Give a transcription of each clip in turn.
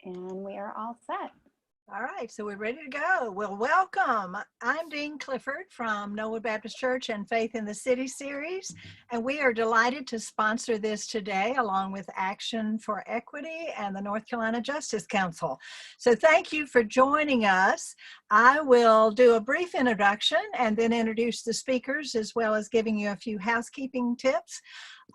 And we are all set. All right, so we're ready to go. Well, welcome. I'm Dean Clifford from Knollwood Baptist Church and Faith in the City series, and we are delighted to sponsor this today along with Action for Equity and the North Carolina Justice Council. So thank you for joining us. I will do a brief introduction and then introduce the speakers as well as giving you a few housekeeping tips.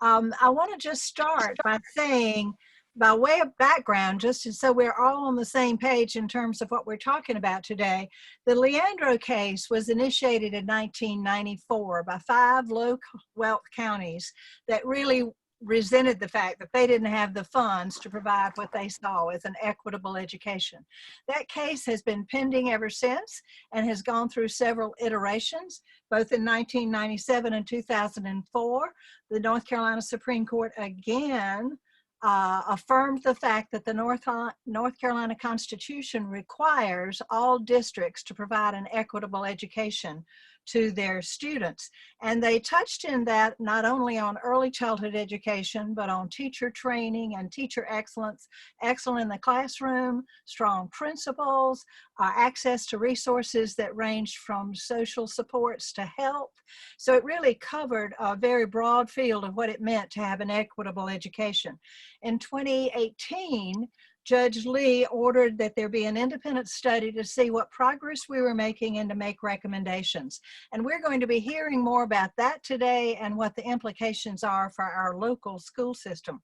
I want to just start by saying, by way of background, just so we're all on the same page in terms of what we're talking about today, the Leandro case was initiated in 1994 by 5 low-wealth counties that really resented the fact that they didn't have the funds to provide what they saw as an equitable education. That case has been pending ever since and has gone through several iterations, both in 1997 and 2004. The North Carolina Supreme Court again affirmed the fact that the North Carolina Constitution requires all districts to provide an equitable education to their students. And they touched in that not only on early childhood education, but on teacher training and teacher excellence, excellence in the classroom, strong principals, access to resources that ranged from social supports to health. So it really covered a very broad field of what it meant to have an equitable education. In 2018, Judge Lee ordered that there be an independent study to see what progress we were making and to make recommendations. And we're going to be hearing more about that today and what the implications are for our local school system.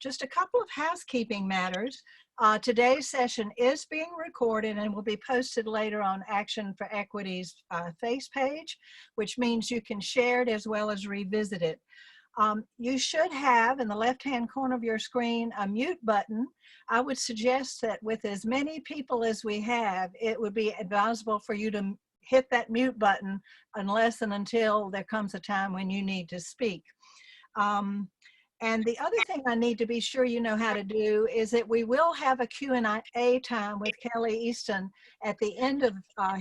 Just a couple of housekeeping matters. Today's session is being recorded and will be posted later on Action for Equity's face page, which means you can share it as well as revisit it. You should have in the left-hand corner of your screen a mute button. I would suggest that with as many people as we have, it would be advisable for you to hit that mute button unless and until there comes a time when you need to speak. And the other thing I need to be sure you know how to do is that we will have a Q&A time with Kelly Easton at the end of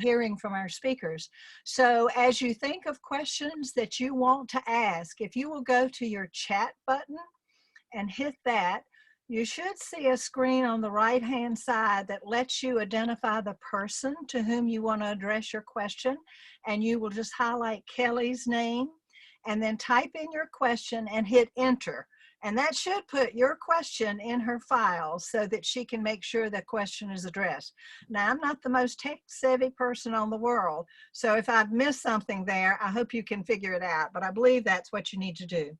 hearing from our speakers. So as you think of questions that you want to ask, if you will go to your chat button and hit that, you should see a screen on the right-hand side that lets you identify the person to whom you want to address your question, and you will just highlight Kelly's name and then type in your question and hit enter. And that should put your question in her file so that she can make sure the question is addressed. Now, I'm not the most tech-savvy person on the world, so if I've missed something there, I hope you can figure it out, but I believe that's what you need to do.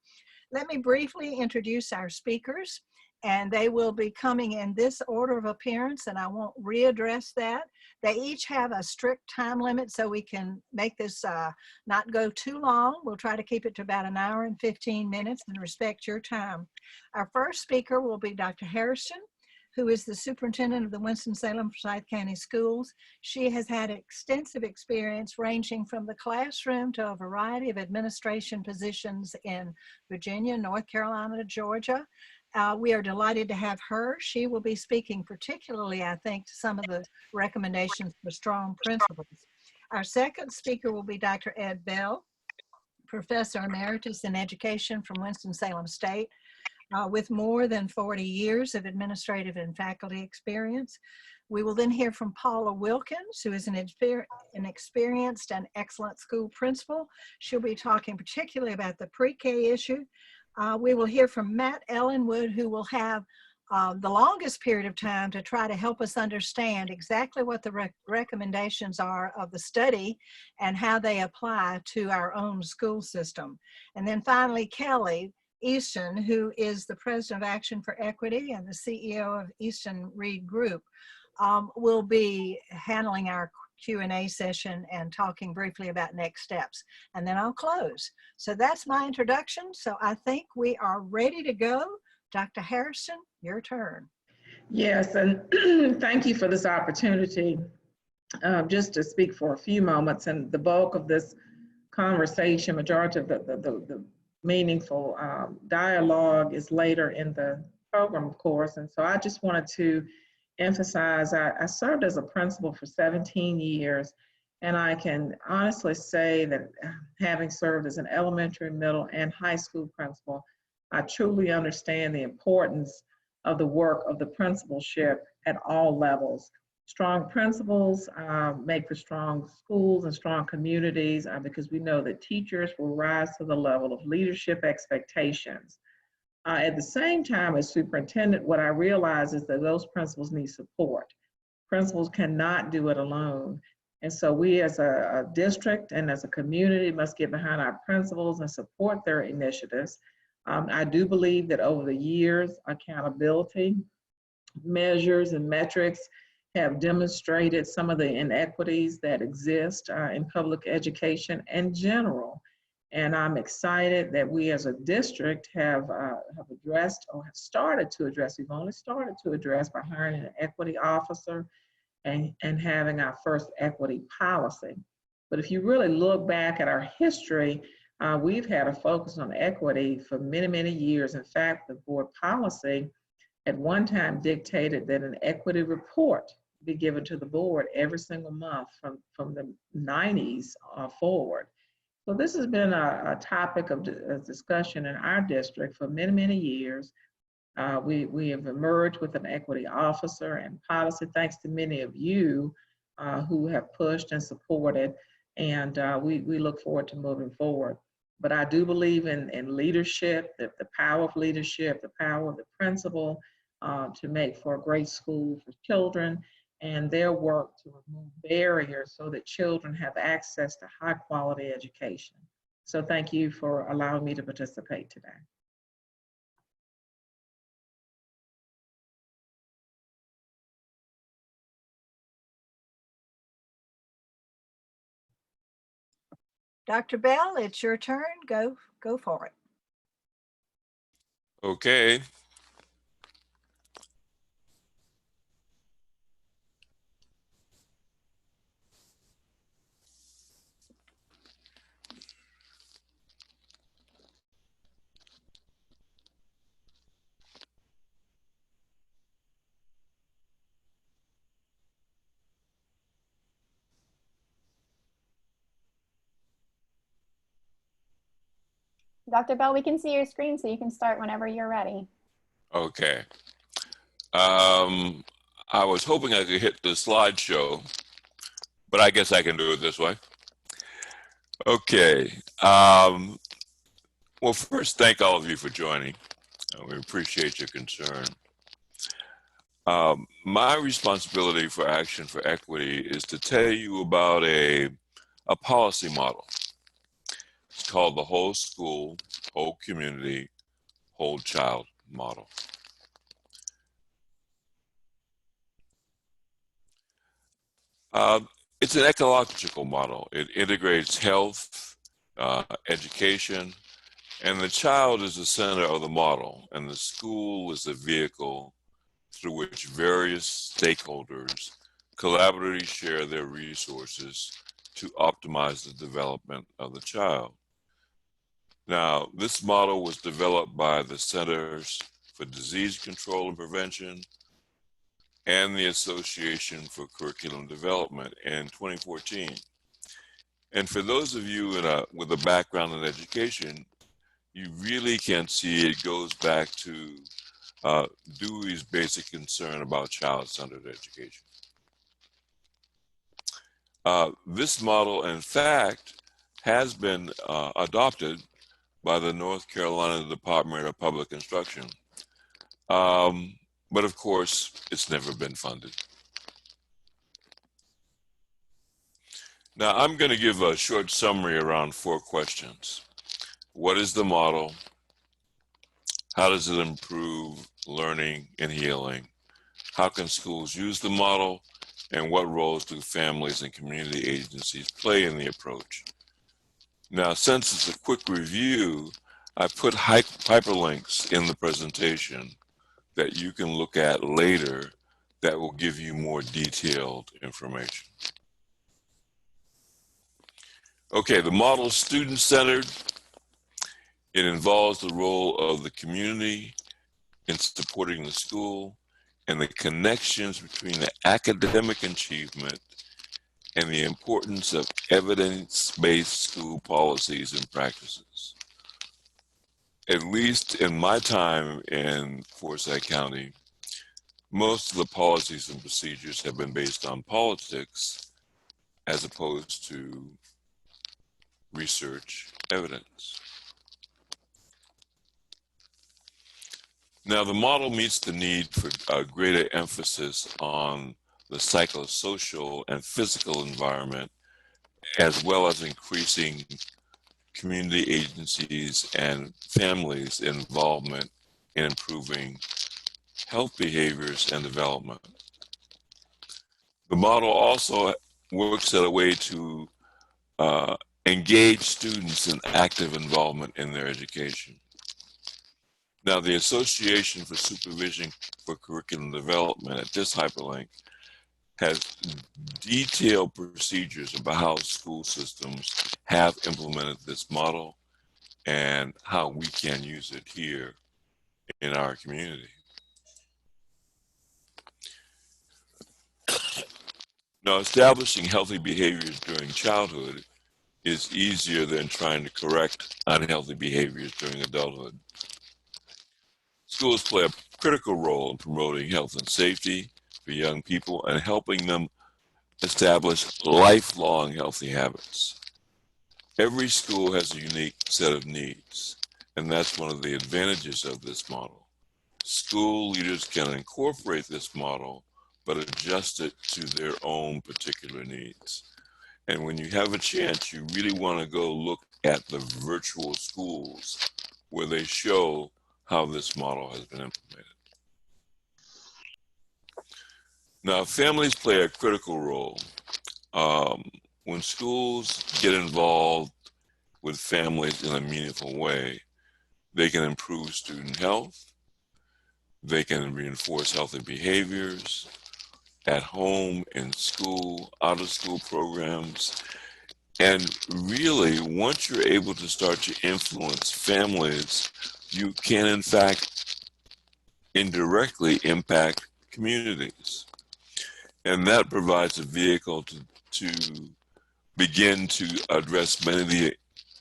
Let me briefly introduce our speakers, and they will be coming in this order of appearance, and I won't readdress that. They each have a strict time limit, so we can make this not go too long. We'll try to keep it to about an hour and 15 minutes and respect your time. Our first speaker will be Dr. Hairston, who is the superintendent of the Winston-Salem Forsyth County Schools. She has had extensive experience ranging from the classroom to a variety of administration positions in Virginia, North Carolina, Georgia. We are delighted to have her. She will be speaking particularly, I think, to some of the recommendations for strong principles. Our second speaker will be Dr. Ed Bell, Professor Emeritus in Education from Winston-Salem State, with more than 40 years of administrative and faculty experience. We will then hear from Paula Wilkins, who is an experienced and excellent school principal. She'll be talking particularly about the pre-K issue. We will hear from Matt Ellinwood, who will have the longest period of time to try to help us understand exactly what the recommendations are of the study and how they apply to our own school system. And then finally, Kelly Easton, who is the president of Action for Equity and the CEO of Easton Reed Group, will be handling our Q&A session and talking briefly about next steps. And then I'll close. So that's my introduction. So I think we are ready to go. Dr. Hairston, your turn. Yes, and thank you for this opportunity just to speak for a few moments. And the bulk of this conversation, majority of the meaningful dialogue is later in the program, of course. And so I just wanted to emphasize, I served as a principal for 17 years, and I can honestly say that having served as an elementary, middle, and high school principal, I truly understand the importance of the work of the principalship at all levels. Strong principals make for strong schools and strong communities because we know that teachers will rise to the level of leadership expectations. At the same time, as superintendent, what I realize is that those principals need support. Principals cannot do it alone. And so we as a district and as a community must get behind our principals and support their initiatives. I do believe that over the years, accountability measures and metrics have demonstrated some of the inequities that exist in public education in general. And I'm excited that we as a district have addressed or have started to address, we've only started to address by hiring an equity officer and having our first equity policy. But if you really look back at our history, we've had a focus on equity for many, many years. In fact, the board policy at one time dictated that an equity report be given to the board every single month from the 90s forward. So this has been a topic of discussion in our district for many, many years. We have emerged with an equity officer and policy, thanks to many of you who have pushed and supported, and we look forward to moving forward. But I do believe in leadership, the power of leadership, the power of the principal to make for a great school for children, and their work to remove barriers so that children have access to high quality education. So thank you for allowing me to participate today. Dr. Bell, it's your turn. Go for it. Okay. Dr. Bell, we can see your screen, so you can start whenever you're ready. Okay. I was hoping I could hit the slideshow, but I guess I can do it this way. Okay. Well, first, thank all of you for joining. We appreciate your concern. My responsibility for Action for Equity is to tell you about a policy model. It's called the Whole School, Whole Community, Whole Child model. It's an ecological model. It integrates health, education, and the child is the center of the model, and the school is the vehicle through which various stakeholders collaboratively share their resources to optimize the development of the child. Now, this model was developed by the Centers for Disease Control and Prevention and the Association for Curriculum Development in 2014. And for those of you with a background in education, you really can see it goes back to Dewey's basic concern about child-centered education. This model, in fact, has been adopted by the North Carolina Department of Public Instruction. But of course, it's never been funded. Now, I'm going to give a short summary around 4 questions. What is the model? How does it improve learning and healing? How can schools use the model? And what roles do families and community agencies play in the approach? Now, since it's a quick review, I put hyperlinks in the presentation that you can look at later that will give you more detailed information. Okay, the model is student-centered. It involves the role of the community in supporting the school and the connections between the academic achievement and the importance of evidence-based school policies and practices. at least in my time in Forsyth County, most of the policies and procedures have been based on politics as opposed to research evidence. Now, the model meets the need for a greater emphasis on the psychosocial and physical environment, as well as increasing community agencies and families' involvement in improving health behaviors and development. The model also works at a way to engage students in active involvement in their education. Now, the Association for Supervision for Curriculum Development at this hyperlink has detailed procedures about how school systems have implemented this model and how we can use it here in our community. Now, establishing healthy behaviors during childhood is easier than trying to correct unhealthy behaviors during adulthood. Schools play a critical role in promoting health and safety for young people and helping them establish lifelong healthy habits. Every school has a unique set of needs, and that's one of the advantages of this model. School leaders can incorporate this model, but adjust it to their own particular needs. And when you have a chance, you really want to go look at the virtual schools where they show how this model has been implemented. Now, families play a critical role. When schools get involved with families in a meaningful way, they can improve student health, they can reinforce healthy behaviors at home, in school, out of school programs. And really, once you're able to start to influence families, you can in fact indirectly impact communities. And that provides a vehicle to begin to address many of the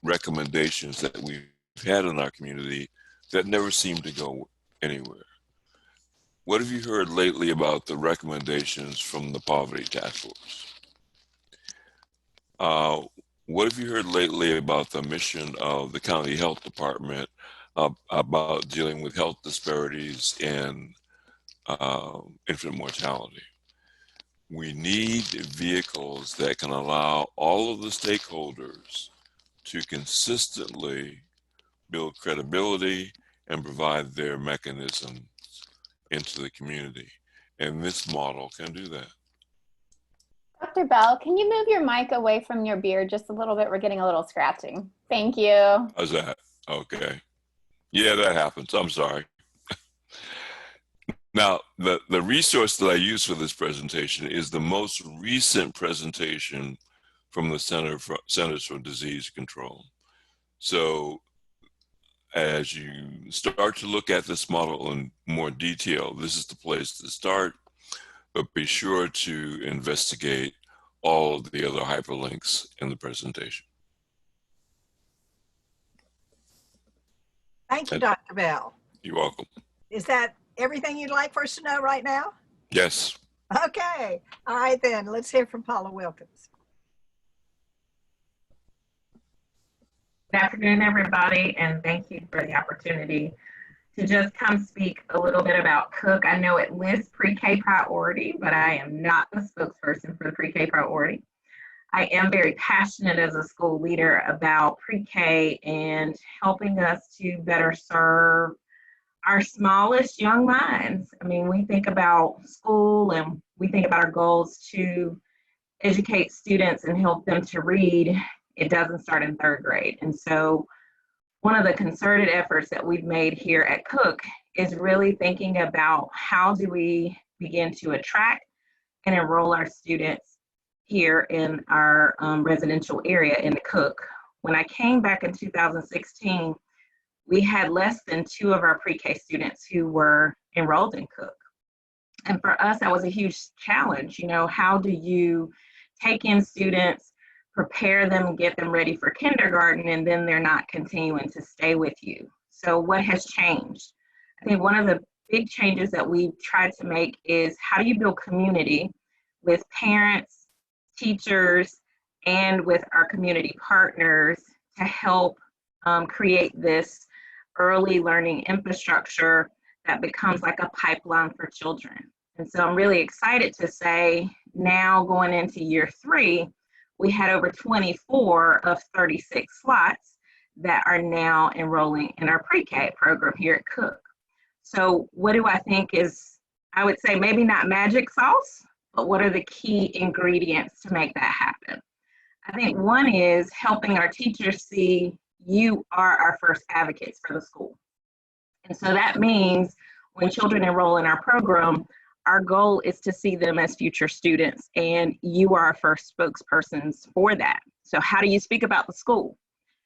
recommendations that we've had in our community that never seem to go anywhere. What have you heard lately about the recommendations from the Poverty Task Force? What have you heard lately about the mission of the County Health Department about dealing with health disparities and infant mortality? We need vehicles that can allow all of the stakeholders to consistently build credibility and provide their mechanisms into the community. And this model can do that. Dr. Bell, can you move your mic away from your beard just a little bit? We're getting a little scratching. Thank you. How's that? Okay. Yeah, that happens. I'm sorry. Now, the resource that I use for this presentation is the most recent presentation from the Centers for Disease Control. So as you start to look at this model in more detail, this is the place to start, but be sure to investigate all of the other hyperlinks in the presentation. Thank you, Dr. Bell. You're welcome. Is that everything you'd like for us to know right now? Yes. Okay. All right, then. Let's hear from Paula Wilkins. Good afternoon, everybody, and thank you for the opportunity to just come speak a little bit about Cook. I know it lists pre-K priority, but I am not the spokesperson for the pre-K priority. I am very passionate as a school leader about pre-K and helping us to better serve our smallest young minds. I mean, we think about school and we think about our goals to educate students and help them to read. It doesn't start in third grade. And so one of the concerted efforts that we've made here at Cook is really thinking about how do we begin to attract and enroll our students here in our residential area in Cook. When I came back in 2016, we had less than 2 of our pre-K students who were enrolled in Cook. And for us, that was a huge challenge. You know, how do you take in students, prepare them, and get them ready for kindergarten, and then they're not continuing to stay with you? So what has changed? I think one of the big changes that we've tried to make is how do you build community with parents, teachers, and with our community partners to help create this early learning infrastructure that becomes like a pipeline for children. And so I'm really excited to say now going into year 3, we had over 24 of 36 slots that are now enrolling in our pre-K program here at Cook. So what do I think is, I would say maybe not magic sauce, but what are the key ingredients to make that happen? I think one is helping our teachers see you are our first advocates for the school. And so that means when children enroll in our program, our goal is to see them as future students, and you are our first spokespersons for that. So how do you speak about the school?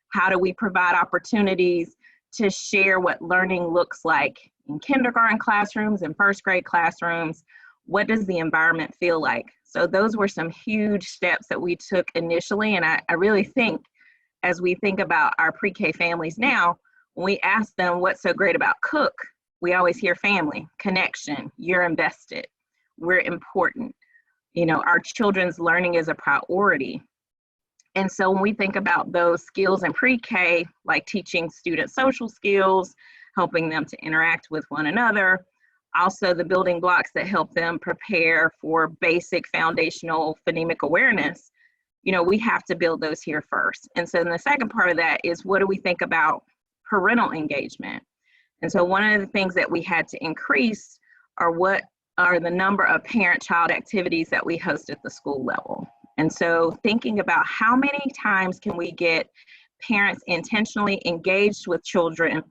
How do we provide opportunities to share what learning looks like in kindergarten classrooms and first grade classrooms? What does the environment feel like? So those were some huge steps that we took initially, and I really think as we think about our pre-K families now, when we ask them what's so great about Cook, we always hear family, connection, you're invested, we're important. You know, our children's learning is a priority. And so when we think about those skills in pre-K, like teaching students social skills, helping them to interact with one another, also the building blocks that help them prepare for basic foundational phonemic awareness, you know, we have to build those here first. And so then the second part of that is, what do we think about parental engagement? And so one of the things that we had to increase are what are the number of parent-child activities that we host at the school level. And so thinking about how many times can we get parents intentionally engaged with children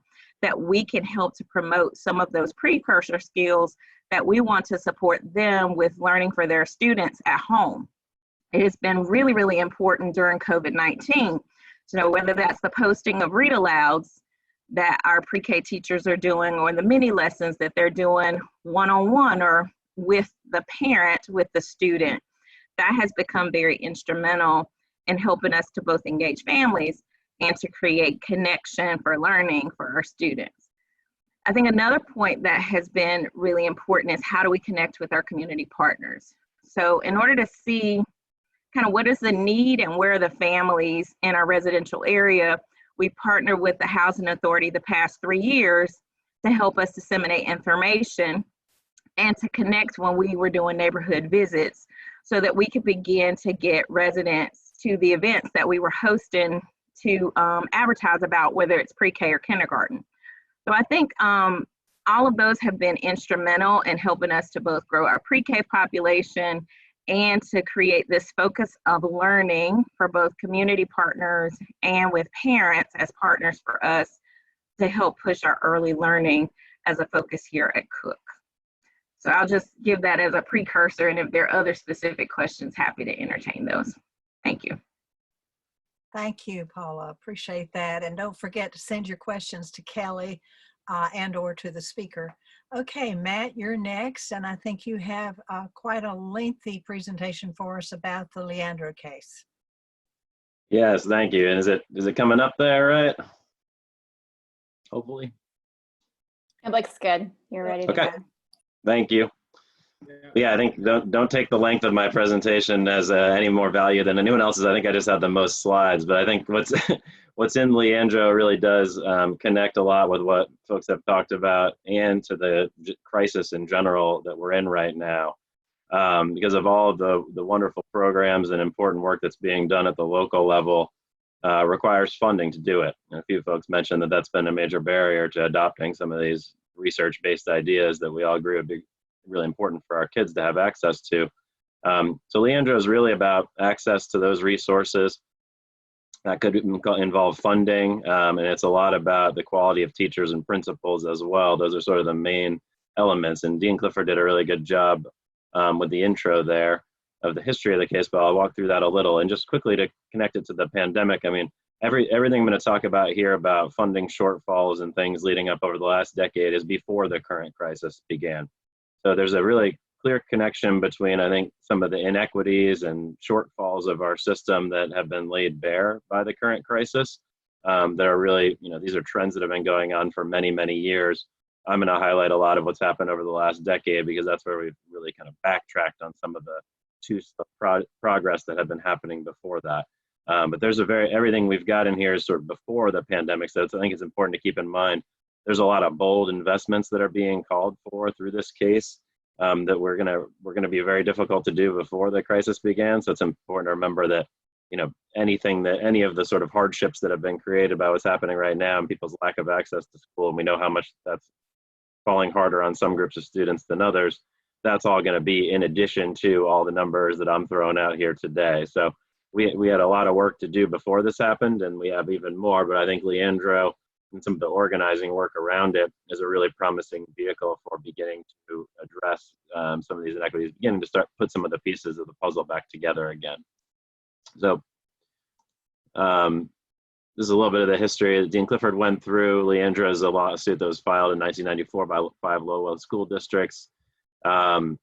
that we can help to promote some of those precursor skills that we want to support them with learning for their students at home. It has been really, really important during COVID-19 to know whether that's the posting of read alouds that our pre-K teachers are doing, or the mini lessons that they're doing one-on-one or with the parent, with the student. That has become very instrumental in helping us to both engage families and to create connection for learning for our students. I think another point that has been really important is how do we connect with our community partners? So in order to see kind of what is the need and where are the families in our residential area, we partnered with the Housing Authority the past 3 years to help us disseminate information and to connect when we were doing neighborhood visits so that we could begin to get residents to the events that we were hosting to advertise about, whether it's pre-K or kindergarten. So I think all of those have been instrumental in helping us to both grow our pre-K population and to create this focus of learning for both community partners and with parents as partners for us to help push our early learning as a focus here at Cook. So I'll just give that as a precursor, and if there are other specific questions, happy to entertain those. Thank you. Thank you, Paula. Appreciate that. And don't forget to send your questions to Kelly and or to the speaker. Okay, Matt, you're next. And I think you have quite a lengthy presentation for us about the Leandro case. Yes, thank you. And is it coming up there, right? Hopefully. It looks good. You're ready to Okay. go. Thank you. Yeah, I think don't take the length of my presentation as any more value than anyone else's. I think I just had the most slides, but I think what's in Leandro really does connect a lot with what folks have talked about and to the crisis in general that we're in right now, because of all of the wonderful programs and important work that's being done at the local level. Requires funding to do it. And a few folks mentioned that that's been a major barrier to adopting some of these research-based ideas that we all agree would be really important for our kids to have access to. So Leandro is really about access to those resources. That could involve funding, and it's a lot about the quality of teachers and principals as well. Those are sort of the main elements, and Dean Clifford did a really good job with the intro there of the history of the case, but I'll walk through that a little. And just quickly to connect it to the pandemic, I mean, everything I'm going to talk about here about funding shortfalls and things leading up over the last decade is before the current crisis began. So there's a really clear connection between, I think, some of the inequities and shortfalls of our system that have been laid bare by the current crisis that are really, these are trends that have been going on for many, many years. I'm going to highlight a lot of what's happened over the last decade because that's where we've really kind of backtracked on some of the progress that had been happening before that. But there's everything we've got in here is sort of before the pandemic. So I think it's important to keep in mind, there's a lot of bold investments that are being called for through this case that we're going to be very difficult to do before the crisis began. So it's important to remember that, any of the sort of hardships that have been created by what's happening right now and people's lack of access to school, and we know how much that's falling harder on some groups of students than others, that's all going to be in addition to all the numbers that I'm throwing out here today. So we had a lot of work to do before this happened, and we have even more, but I think Leandro and some of the organizing work around it is a really promising vehicle for beginning to address some of these inequities, beginning to start put some of the pieces of the puzzle back together again. So this is a little bit of the history that Dean Clifford went through. Leandro is a lawsuit that was filed in 1994 by 5 Lowell school districts. The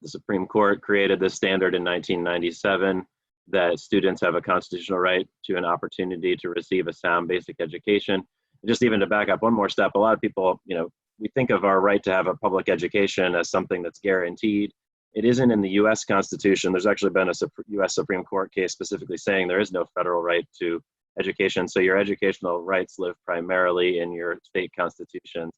Supreme Court created this standard in 1997 that students have a constitutional right to an opportunity to receive a sound basic education. And just even to back up one more step, a lot of people, we think of our right to have a public education as something that's guaranteed. It isn't in the US Constitution. There's actually been a US Supreme Court case specifically saying there is no federal right to education. So your educational rights live primarily in your state constitutions.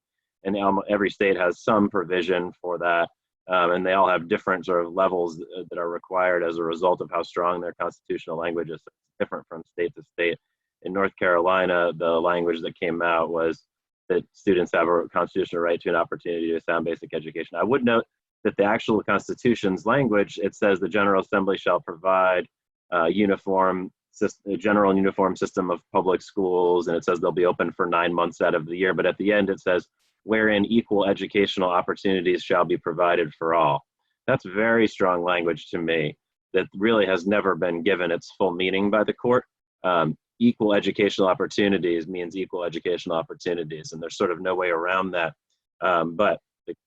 And every state has some provision for that. And they all have different sort of levels that are required as a result of how strong their constitutional language is. It's different from state to state. In North Carolina, the language that came out was that students have a constitutional right to an opportunity to a sound basic education. I would note that the actual Constitution's language, it says the General Assembly shall provide a general and uniform system of public schools, and it says they'll be open for 9 months out of the year. But at the end, it says, wherein equal educational opportunities shall be provided for all. That's very strong language to me that really has never been given its full meaning by the court. Equal educational opportunities means equal educational opportunities, and there's sort of no way around that. But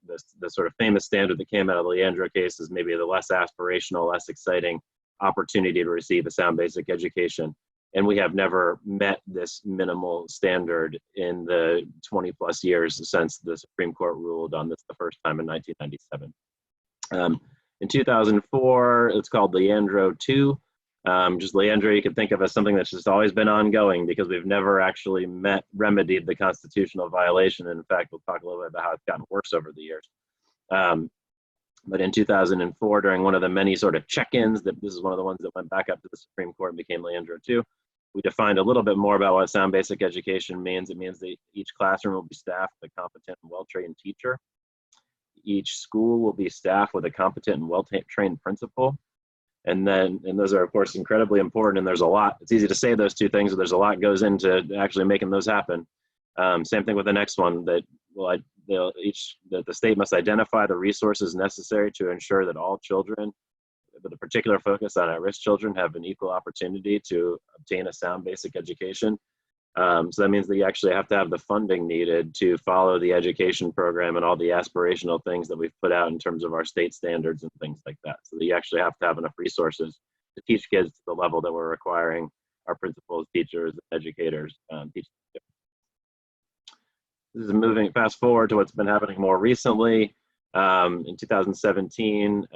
the sort of famous standard that came out of the Leandro case is maybe the less aspirational, less exciting opportunity to receive a sound basic education. And we have never met this minimal standard in the 20 plus years since the Supreme Court ruled on this the first time in 1997. In 2004, it's called Leandro 2. Just Leandro, you can think of as something that's just always been ongoing because we've never actually remedied the constitutional violation. And in fact, we'll talk a little bit about how it's gotten worse over the years. But in 2004, during one of the many sort of check-ins, this is one of the ones that went back up to the Supreme Court and became Leandro 2, we defined a little bit more about what sound basic education means. It means that each classroom will be staffed with a competent and well-trained teacher. Each school will be staffed with a competent and well-trained principal. And those are, of course, incredibly important. And there's a lot. It's easy to say those two things, but there's a lot goes into actually making those happen. Same thing with the next one, that the state must identify the resources necessary to ensure that all children, with a particular focus on at-risk children, have an equal opportunity to obtain a sound basic education. So that means that you actually have to have the funding needed to follow the education program and all the aspirational things that we've put out in terms of our state standards and things like that. So that you actually have to have enough resources to teach kids to the level that we're requiring our principals, teachers, educators teach. This is moving fast forward to what's been happening more recently. In 2017,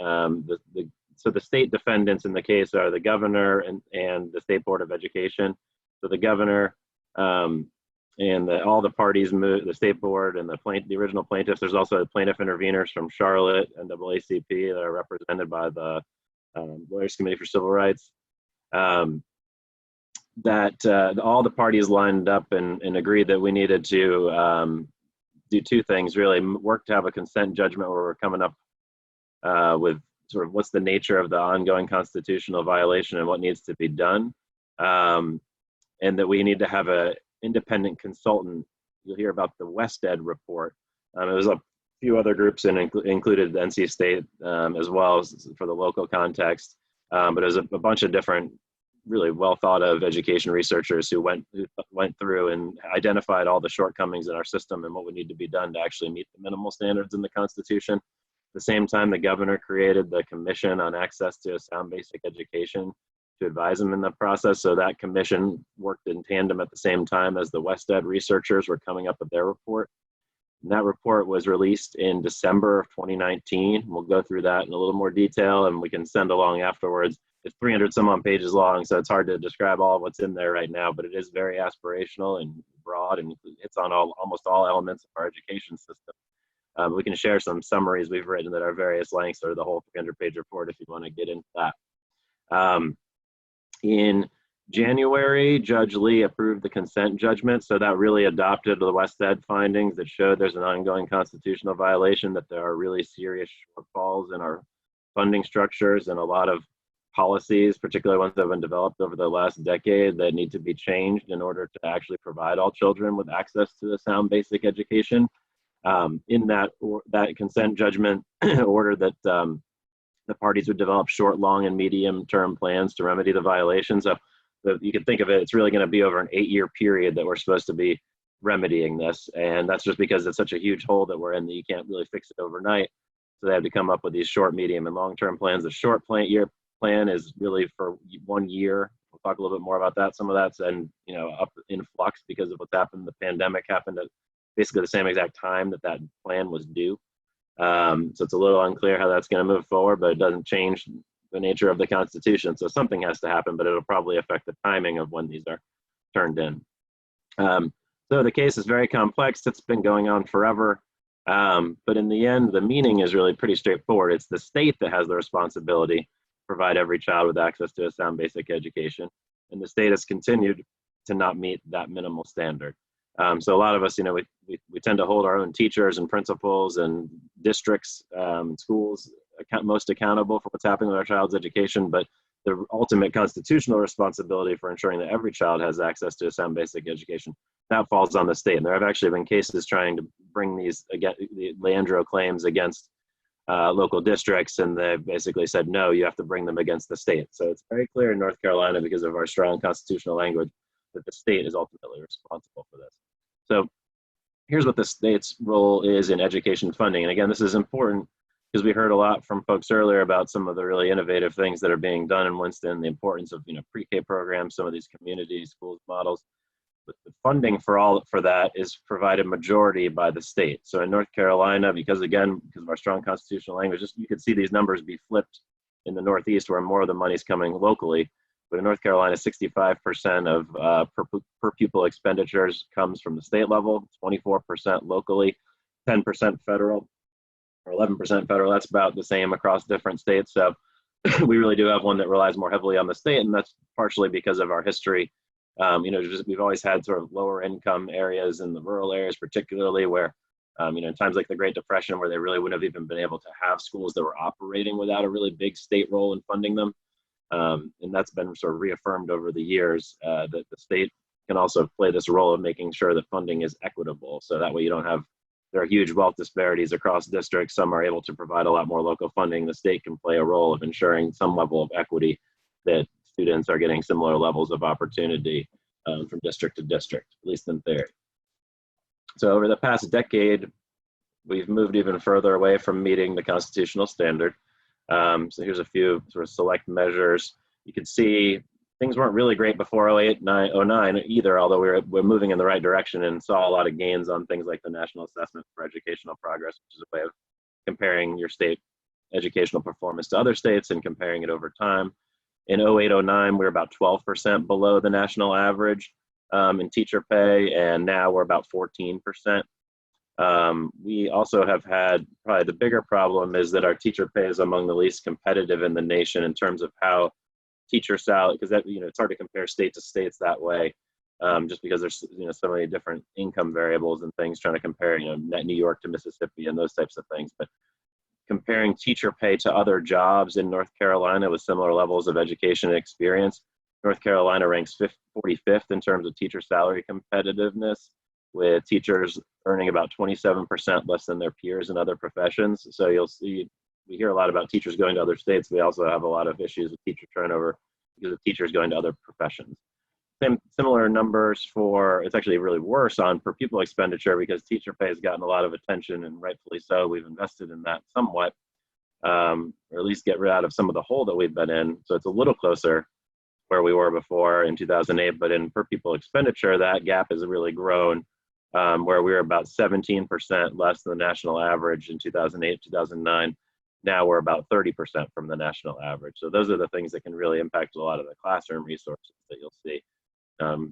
so the state defendants in the case are the governor and the State Board of Education. So the governor and all the parties moved, the state board and the original plaintiffs. There's also the plaintiff interveners from Charlotte and NAACP that are represented by the Lawyers Committee for Civil Rights. All the parties lined up and agreed that we needed to do two things, really. Work to have a consent judgment where we're coming up with sort of what's the nature of the ongoing constitutional violation and what needs to be done. And that we need to have an independent consultant. You'll hear about the WestEd report. It was a few other groups and included the NC State as well as for the local context. But it was a bunch of different, really well thought of education researchers who went through and identified all the shortcomings in our system and what would need to be done to actually meet the minimal standards in the Constitution. At the same time, the governor created the Commission on Access to a Sound Basic Education to advise them in the process. So that commission worked in tandem at the same time as the West Ed researchers were coming up with their report. And that report was released in December of 2019. We'll go through that in a little more detail, and we can send along afterwards. It's 300 some odd pages long, so it's hard to describe all of what's in there right now, but it is very aspirational and broad, and it's on almost all elements of our education system. We can share some summaries we've written at our various lengths, or the whole 300-page report if you want to get into that. In January, Judge Lee approved the consent judgment, so that really adopted the West Ed findings that showed there's an ongoing constitutional violation, that there are really serious shortfalls in our funding structures and a lot of policies, particularly ones that have been developed over the last decade, that need to be changed in order to actually provide all children with access to the sound basic education. In that consent judgment order that the parties would develop short, long, and medium-term plans to remedy the violation. So you can think of it, it's really going to be over an 8-year period that we're supposed to be remedying this. And that's just because it's such a huge hole that we're in that you can't really fix it overnight. So they have to come up with these short, medium, and long-term plans. The short year plan is really for 1 year. We'll talk a little bit more about that. Some of that's up in flux because of what's happened. The pandemic happened at basically the same exact time that plan was due. So it's a little unclear how that's going to move forward, but it doesn't change the nature of the Constitution. So something has to happen, but it'll probably affect the timing of when these are turned in. So the case is very complex. It's been going on forever. But in the end, the meaning is really pretty straightforward. It's the state that has the responsibility to provide every child with access to a sound basic education. And the state has continued to not meet that minimal standard. So a lot of us, we tend to hold our own teachers and principals and districts, schools most accountable for what's happening with our child's education, but the ultimate constitutional responsibility for ensuring that every child has access to a sound basic education, that falls on the state. And there have actually been cases trying to bring these, again, the Leandro claims against local districts, and they basically said, no, you have to bring them against the state. So it's very clear in North Carolina, because of our strong constitutional language, that the state is ultimately responsible for this. So here's what the state's role is in education funding. And again, this is important because we heard a lot from folks earlier about some of the really innovative things that are being done in Winston, the importance of pre-K programs, some of these community schools models. But the funding for that is provided majority by the state. So in North Carolina, because of our strong constitutional language, you could see these numbers be flipped in the Northeast, where more of the money's coming locally. But in North Carolina, 65% of per pupil expenditures comes from the state level, 24% locally, 10% federal, or 11% federal. That's about the same across different states. So we really do have one that relies more heavily on the state, and that's partially because of our history. We've always had sort of lower income areas in the rural areas, particularly where, in times like the Great Depression, where they really wouldn't have even been able to have schools that were operating without a really big state role in funding them. And that's been sort of reaffirmed over the years, that the state can also play this role of making sure that funding is equitable. So that way there are huge wealth disparities across districts. Some are able to provide a lot more local funding. The state can play a role of ensuring some level of equity, that students are getting similar levels of opportunity from district to district, at least in theory. So over the past decade, we've moved even further away from meeting the constitutional standard. So here's a few sort of select measures. You can see things weren't really great before 09 either, although we're moving in the right direction and saw a lot of gains on things like the National Assessment for Educational Progress, which is a way of comparing your state educational performance to other states and comparing it over time. In 08-09, we were about 12% below the national average in teacher pay, and now we're about 14%. We also have had, probably the bigger problem is that our teacher pay is among the least competitive in the nation in terms of how teacher salary, because it's hard to compare state to states that way, just because there's so many different income variables and things, trying to compare New York to Mississippi and those types of things. But comparing teacher pay to other jobs in North Carolina with similar levels of education and experience, North Carolina ranks 45th in terms of teacher salary competitiveness, with teachers earning about 27% less than their peers in other professions. So you'll see, we hear a lot about teachers going to other states. We also have a lot of issues with teacher turnover because of teachers going to other professions. Similar numbers it's actually really worse on per pupil expenditure, because teacher pay has gotten a lot of attention, and rightfully so. We've invested in that somewhat, or at least get rid of some of the hole that we've been in. So it's a little closer where we were before in 2008, but in per pupil expenditure, that gap has really grown, where we were about 17% less than the national average in 2008, 2009. Now we're about 30% from the national average. So those are the things that can really impact a lot of the classroom resources that you'll see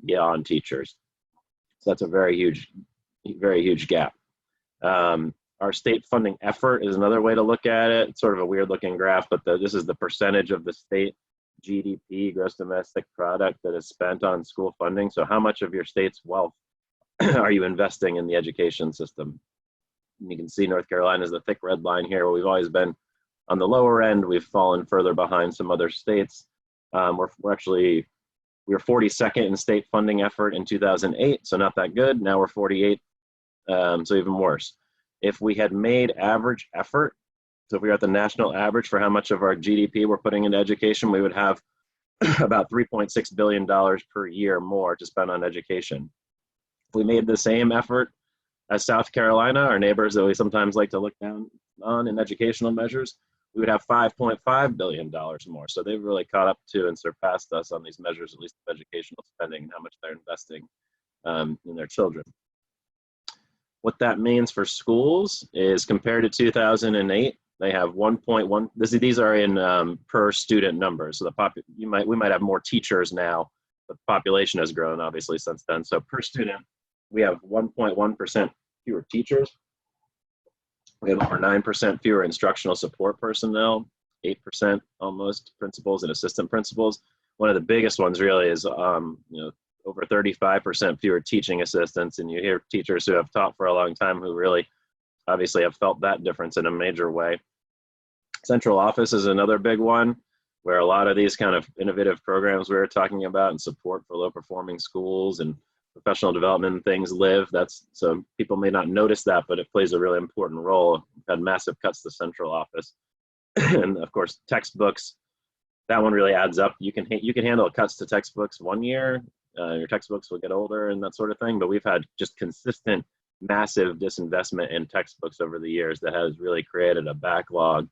beyond teachers. So that's a very huge gap. Our state funding effort is another way to look at it. It's sort of a weird looking graph, but this is the percentage of the state GDP, gross domestic product, that is spent on school funding. So how much of your state's wealth are you investing in the education system? And you can see North Carolina is the thick red line here, where we've always been on the lower end. We've fallen further behind some other states. We were 42nd in state funding effort in 2008, so not that good. Now we're 48, so even worse. If we had made average effort, so if we were at the national average for how much of our GDP we're putting into education, we would have about $3.6 billion per year more to spend on education. If we made the same effort as South Carolina, our neighbors that we sometimes like to look down on in educational measures, we would have $5.5 billion more. So they've really caught up to and surpassed us on these measures, at least of educational spending and how much they're investing in their children. What that means for schools is, compared to 2008, they have 1.1. These are in per student numbers. So we might have more teachers now, but the population has grown obviously since then. So per student, we have 1.1% fewer teachers. We have over 9% fewer instructional support personnel, 8% almost principals and assistant principals. One of the biggest ones really is over 35% fewer teaching assistants, and you hear teachers who have taught for a long time who really obviously have felt that difference in a major way. Central office is another big one, where a lot of these kind of innovative programs we were talking about and support for low performing schools and professional development things live. So people may not notice that, but it plays a really important role. We've had massive cuts to central office. And of course, textbooks, that one really adds up. You can handle cuts to textbooks 1 year, your textbooks will get older and that sort of thing, but we've had just consistent massive disinvestment in textbooks over the years that has really created a backlog.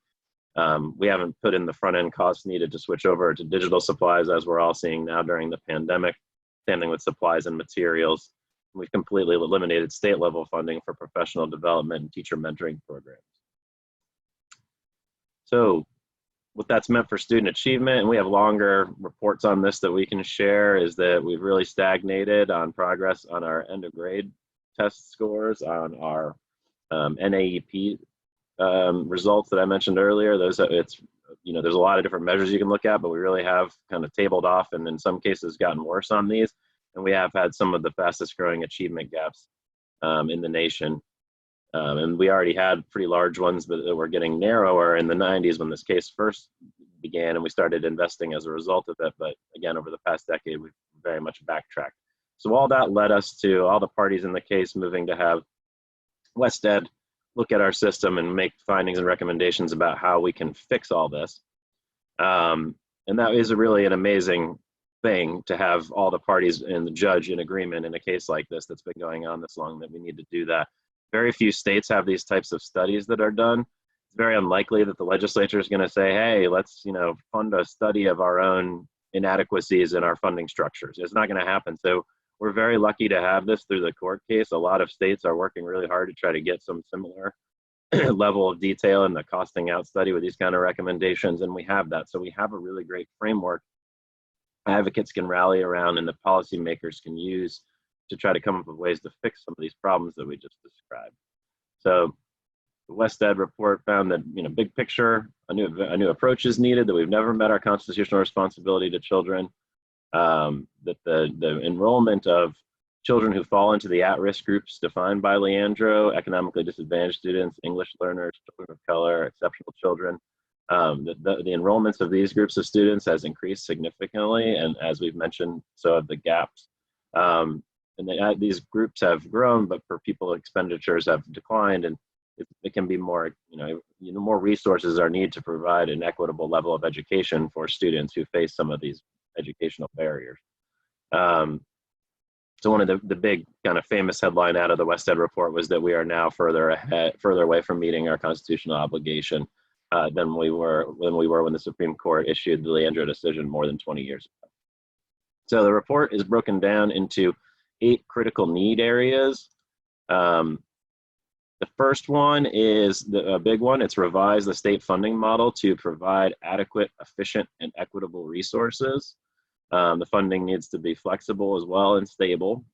We haven't put in the front end costs needed to switch over to digital supplies, as we're all seeing now during the pandemic. Same thing with supplies and materials. We've completely eliminated state level funding for professional development and teacher mentoring programs. So what that's meant for student achievement, and we have longer reports on this that we can share, is that we've really stagnated on progress on our end of grade test scores, on our NAEP results that I mentioned earlier. There's a lot of different measures you can look at, but we really have kind of tabled off, and in some cases gotten worse on these. And we have had some of the fastest growing achievement gaps in the nation. And we already had pretty large ones, but that were getting narrower in the 90s when this case first began, and we started investing as a result of it. But again, over the past decade, we've very much backtracked. So all that led us to all the parties in the case moving to have WestEd look at our system and make findings and recommendations about how we can fix all this. And that is really an amazing thing, to have all the parties and the judge in agreement in a case like this that's been going on this long, that we need to do that. Very few states have these types of studies that are done. It's very unlikely that the legislature is going to say, hey, let's fund a study of our own inadequacies in our funding structures. It's not going to happen. So we're very lucky to have this through the court case. A lot of states are working really hard to try to get some similar level of detail in the costing out study with these kind of recommendations, and we have that. So we have a really great framework advocates can rally around and the policymakers can use to try to come up with ways to fix some of these problems that we just described. So the WestEd report found that, big picture, a new approach is needed, that we've never met our constitutional responsibility to children, that the enrollment of children who fall into the at-risk groups defined by Leandro, economically disadvantaged students, English learners, children of color, exceptional children, the enrollments of these groups of students has increased significantly, and as we've mentioned, so have the gaps. And these groups have grown, but per pupil expenditures have declined, and it can be more, more resources are needed to provide an equitable level of education for students who face some of these educational barriers. So one of the big kind of famous headline out of the WestEd report was that we are now further away from meeting our constitutional obligation than we were when the Supreme Court issued the Leandro decision more than 20 years ago. So the report is broken down into 8 critical need areas. The first one is a big one. It's revise the state funding model to provide adequate, efficient, and equitable resources. The funding needs to be flexible as well and stable.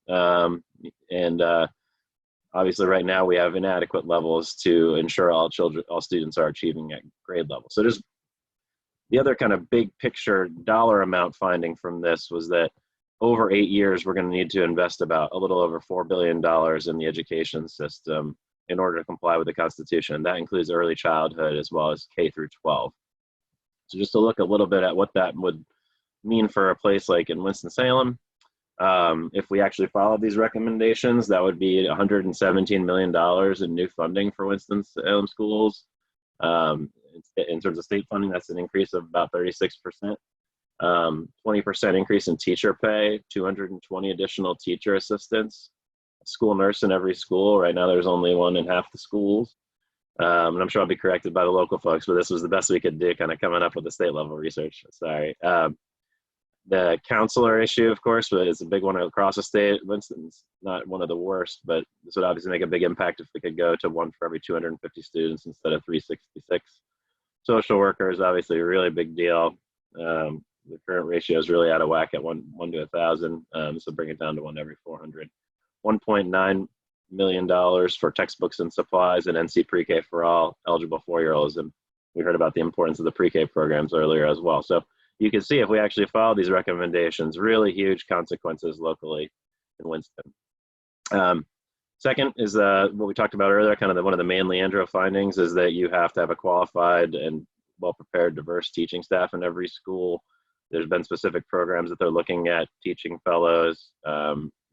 Obviously right now we have inadequate levels to ensure all students are achieving at grade level. So there's the other kind of big picture dollar amount finding from this was that over 8 years, we're going to need to invest about a little over $4 billion in the education system in order to comply with the Constitution. That includes early childhood as well as K through 12. So just to look a little bit at what that would mean for a place like in Winston-Salem, if we actually followed these recommendations, that would be $117 million in new funding for Winston-Salem schools. In terms of state funding, that's an increase of about 36%. 20% increase in teacher pay, 220 additional teacher assistants, a school nurse in every school. Right now there's only one in half the schools. And I'm sure I'll be corrected by the local folks, but this was the best we could do, kind of coming up with the state level research. Sorry. The counselor issue, of course, is a big one across the state. Winston's not one of the worst, but this would obviously make a big impact if we could go to 1 for every 250 students instead of 366. Social worker is obviously a really big deal. The current ratio is really out of whack at 1 to 1,000, so bring it down to 1 every 400. $1.9 million for textbooks and supplies and NC pre-K for all eligible 4-year-olds. And we heard about the importance of the pre-K programs earlier as well. So you can see if we actually follow these recommendations, really huge consequences locally in Winston. Second is what we talked about earlier, kind of one of the main Leandro findings is that you have to have a qualified and well-prepared, diverse teaching staff in every school. There's been specific programs that they're looking at, teaching fellows,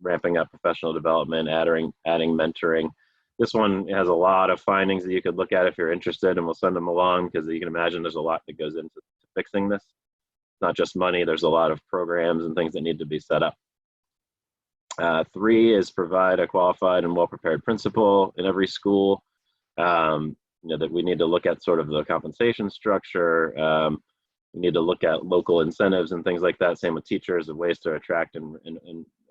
ramping up professional development, adding mentoring. This one has a lot of findings that you could look at if you're interested, and we'll send them along because you can imagine there's a lot that goes into fixing this. Not just money, there's a lot of programs and things that need to be set up. 3 is provide a qualified and well-prepared principal in every school. That we need to look at sort of the compensation structure. We need to look at local incentives and things like that. Same with teachers, of ways to attract and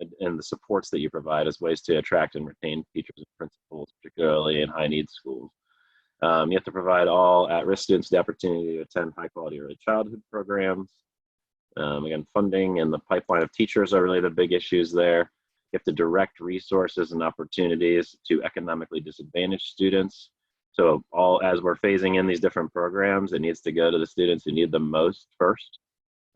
the supports that you provide as ways to attract and retain teachers and principals, particularly in high needs schools. You have to provide all at-risk students the opportunity to attend high-quality early childhood programs. Again, funding and the pipeline of teachers are really the big issues there. You have to direct resources and opportunities to economically disadvantaged students. So as we're phasing in these different programs, it needs to go to the students who need them most first.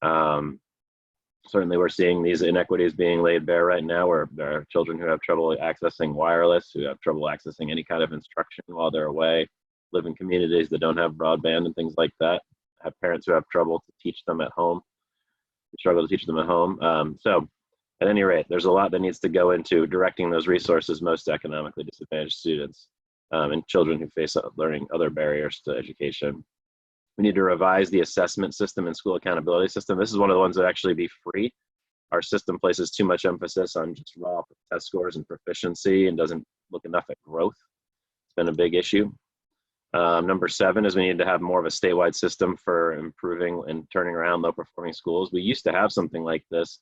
Certainly we're seeing these inequities being laid bare right now, where there are children who have trouble accessing wireless, who have trouble accessing any kind of instruction while they're away, live in communities that don't have broadband and things like that, have parents who have trouble to teach them at home, struggle to teach them at home. So at any rate, there's a lot that needs to go into directing those resources most to economically disadvantaged students. And children who face learning other barriers to education. We need to revise the assessment system and school accountability system. This is one of the ones that actually be free. Our system places too much emphasis on just raw test scores and proficiency and doesn't look enough at growth. It's been a big issue. Number 7 is we need to have more of a statewide system for improving and turning around low performing schools. We used to have something like this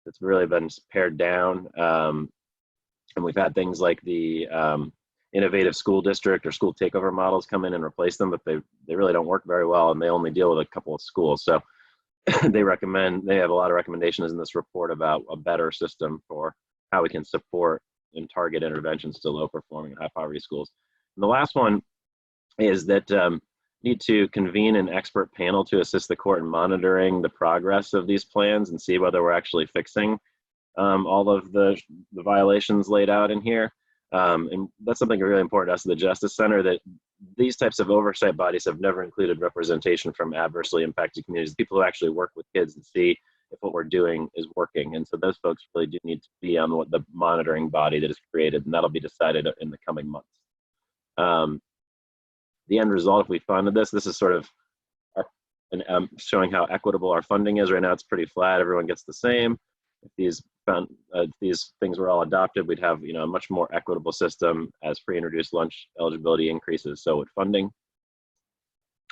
that's really been pared down. And we've had things like the innovative school district or school takeover models come in and replace them, but they really don't work very well, and they only deal with a couple of schools. So they have a lot of recommendations in this report about a better system for how we can support and target interventions to low performing and high poverty schools. And the last one is that need to convene an expert panel to assist the court in monitoring the progress of these plans and see whether we're actually fixing all of the violations laid out in here. And that's something really important to us at the Justice Center, that these types of oversight bodies have never included representation from adversely impacted communities, people who actually work with kids and see if what we're doing is working. And so those folks really do need to be on the monitoring body that is created, and that'll be decided in the coming months. The end result, if we funded this is sort of showing how equitable our funding is. Right now it's pretty flat, everyone gets the same. If these things were all adopted, we'd have a much more equitable system as free and reduced lunch eligibility increases, so would funding.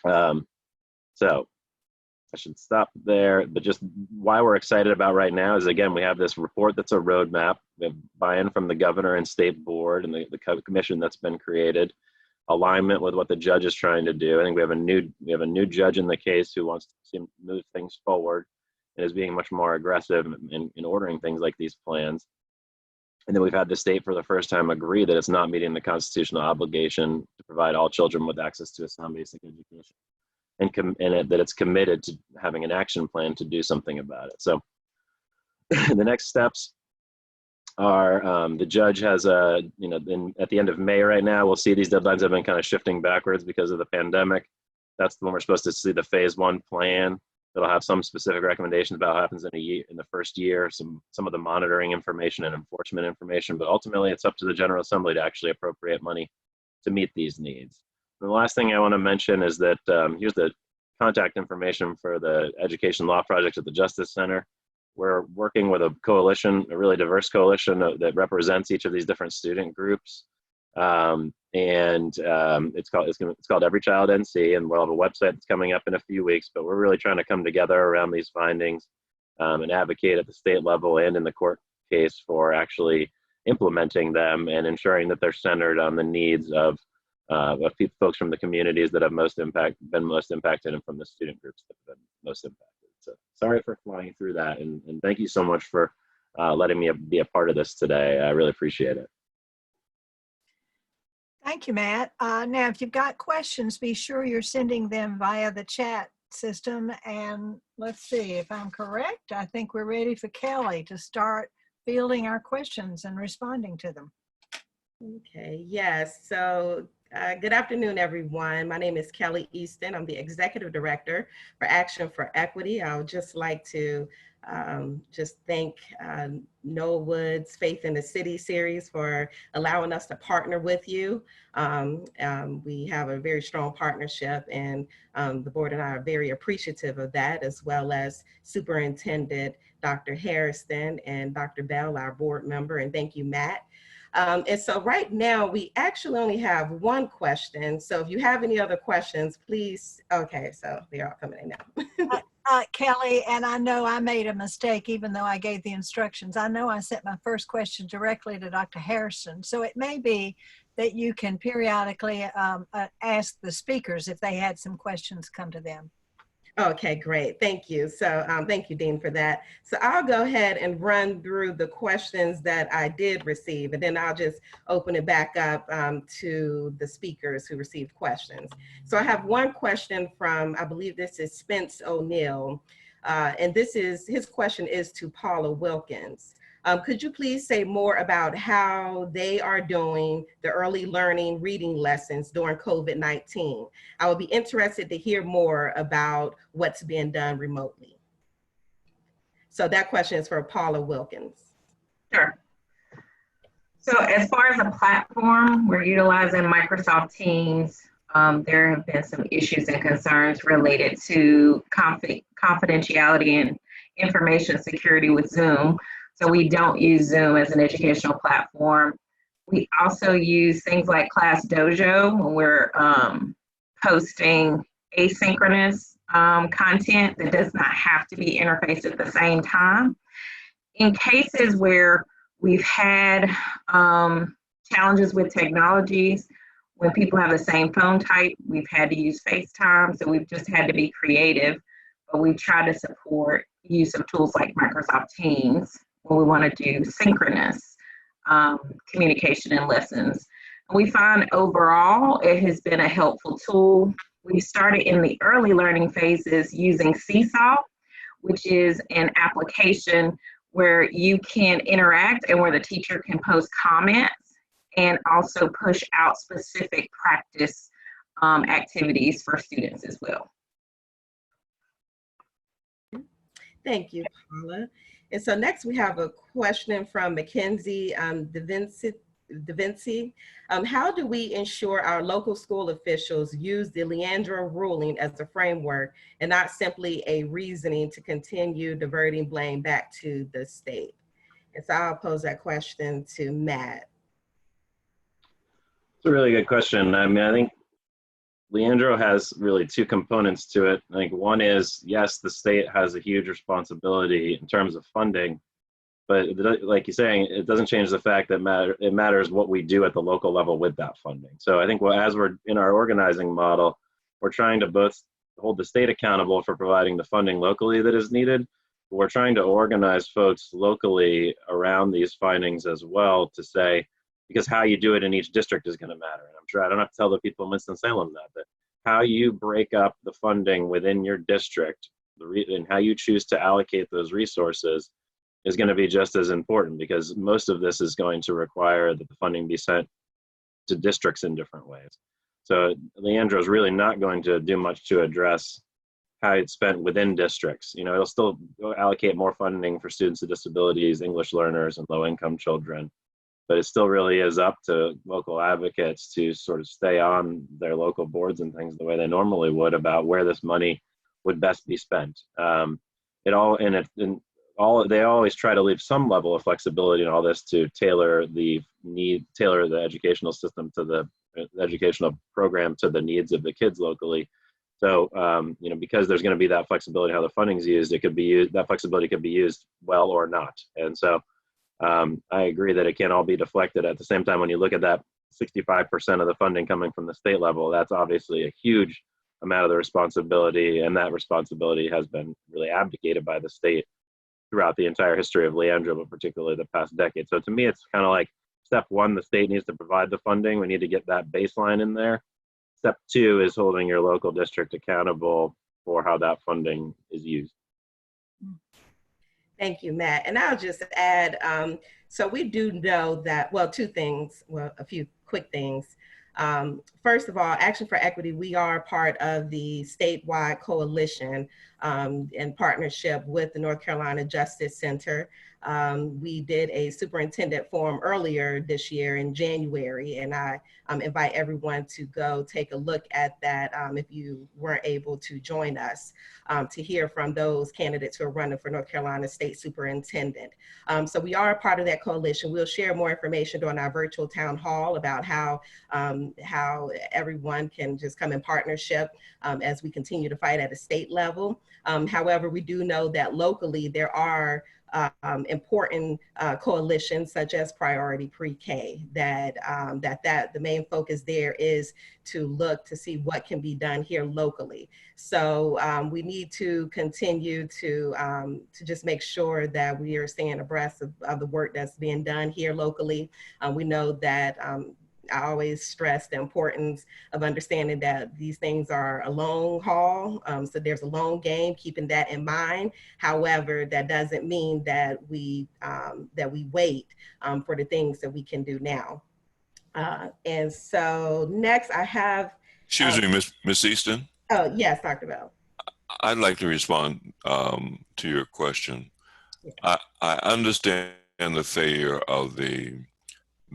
So I should stop there, but just why we're excited about right now is, again, we have this report that's a roadmap. We have buy-in from the governor and state board and the commission that's been created, alignment with what the judge is trying to do. I think we have a new judge in the case who wants to move things forward and is being much more aggressive in ordering things like these plans. And then we've had the state for the first time agree that it's not meeting the constitutional obligation to provide all children with access to a sound basic education, and that it's committed to having an action plan to do something about it. So the next steps are the judge has at the end of May right now, we'll see these deadlines have been kind of shifting backwards because of the pandemic. That's when we're supposed to see the phase 1 plan. That'll have some specific recommendations about what happens in the first year, some of the monitoring information and enforcement information, but ultimately it's up to the General Assembly to actually appropriate money to meet these needs. And the last thing I want to mention is that here's the contact information for the Education Law Project at the Justice Center. We're working with a coalition, a really diverse coalition that represents each of these different student groups. It's called Every Child NC, and we'll have a website that's coming up in a few weeks, but we're really trying to come together around these findings and advocate at the state level and in the court case for actually implementing them and ensuring that they're centered on the needs of folks from the communities that have been most impacted and from the student groups that have been most impacted. So sorry for flying through that, and thank you so much for letting me be a part of this today. I really appreciate it. Thank you, Matt. Now, if you've got questions, be sure you're sending them via the chat system. And let's see if I'm correct. I think we're ready for Kelly to start fielding our questions and responding to them. Okay, yes. So good afternoon, everyone. My name is Kelly Easton. I'm the Executive Director for Action for Equity. I would just like to just thank Knollwood's Faith in the City series for allowing us to partner with you. We have a very strong partnership, and the board and I are very appreciative of that, as well as Superintendent Dr. Hairston and Dr. Bell, our board member, and thank you, Matt. And so right now we actually only have one question. So if you have any other questions, please. Okay, so they're all coming in now. Kelly, and I know I made a mistake even though I gave the instructions. I know I sent my first question directly to Dr. Hairston. So it may be that you can periodically ask the speakers if they had some questions come to them. Okay, great. Thank you. So thank you, Dean, for that. So I'll go ahead and run through the questions that I did receive, and then I'll just open it back up to the speakers who received questions. So I have one question from, I believe this is Spence O'Neill, and his question is to Paula Wilkins. Could you please say more about how they are doing the early learning reading lessons during COVID-19? I would be interested to hear more about what's being done remotely. So that question is for Paula Wilkins. Sure. So as far as a platform, we're utilizing Microsoft Teams. There have been some issues and concerns related to confidentiality and information security with Zoom. So we don't use Zoom as an educational platform. We also use things like Class Dojo when we're posting asynchronous content that does not have to be interfaced at the same time. In cases where we've had challenges with technologies, when people have the same phone type, we've had to use FaceTime, so we've just had to be creative, but we try to support use of tools like Microsoft Teams when we want to do synchronous communication and lessons. We find overall it has been a helpful tool. We started in the early learning phases using Seesaw, which is an application where you can interact and where the teacher can post comments and also push out specific practice activities for students as well. Thank you, Paula. And so next we have a question from Mackenzie DeVinci. How do we ensure our local school officials use the Leandro ruling as a framework and not simply a reasoning to continue diverting blame back to the state? And so I'll pose that question to Matt. It's a really good question. I mean, I think Leandro has really two components to it. I think one is, yes, the state has a huge responsibility in terms of funding, but like you're saying, it doesn't change the fact that it matters what we do at the local level with that funding. So I think as we're in our organizing model, we're trying to both hold the state accountable for providing the funding locally that is needed. But we're trying to organize folks locally around these findings as well to say, because how you do it in each district is going to matter. And I'm sure I don't have to tell the people in Winston-Salem that, but how you break up the funding within your district and how you choose to allocate those resources is going to be just as important, because most of this is going to require that the funding be sent to districts in different ways. So Leandro is really not going to do much to address how it's spent within districts. You know, it'll still allocate more funding for students with disabilities, English learners, and low-income children. But it still really is up to local advocates to sort of stay on their local boards and things the way they normally would about where this money would best be spent. They always try to leave some level of flexibility in all this to tailor the educational system to the educational program to the needs of the kids locally. So, you know, because there's going to be that flexibility how the funding's used, that flexibility could be used well or not. And so I agree that it can't all be deflected. At the same time, when you look at that 65% of the funding coming from the state level, that's obviously a huge amount of the responsibility, and that responsibility has been really abdicated by the state throughout the entire history of Leandro, but particularly the past decade. So to me, it's kind of like step one, the state needs to provide the funding. We need to get that baseline in there. Step two is holding your local district accountable for how that funding is used. Thank you, Matt. And I'll just add, so we do know that, well, two things, well, a few quick things. First of all, Action for Equity, we are part of the statewide coalition in partnership with the North Carolina Justice Center. We did a superintendent forum earlier this year in January, and I invite everyone to go take a look at that if you weren't able to join us, to hear from those candidates who are running for North Carolina State Superintendent. So we are a part of that coalition. We'll share more information during our virtual town hall about how everyone can just come in partnership as we continue to fight at a state level. However, we do know that locally there are important coalitions such as Priority Pre-K, that the main focus there is to look to see what can be done here locally. So we need to continue to just make sure that we are staying abreast of the work that's being done here locally. We know that I always stress the importance of understanding that these things are a long haul. So there's a long game, keeping that in mind. However, that doesn't mean that we wait for the things that we can do now. And so next I have. Excuse me, Miss Easton. Oh, yes, Dr. Bell. I'd like to respond to your question. Yeah. I understand the failure of the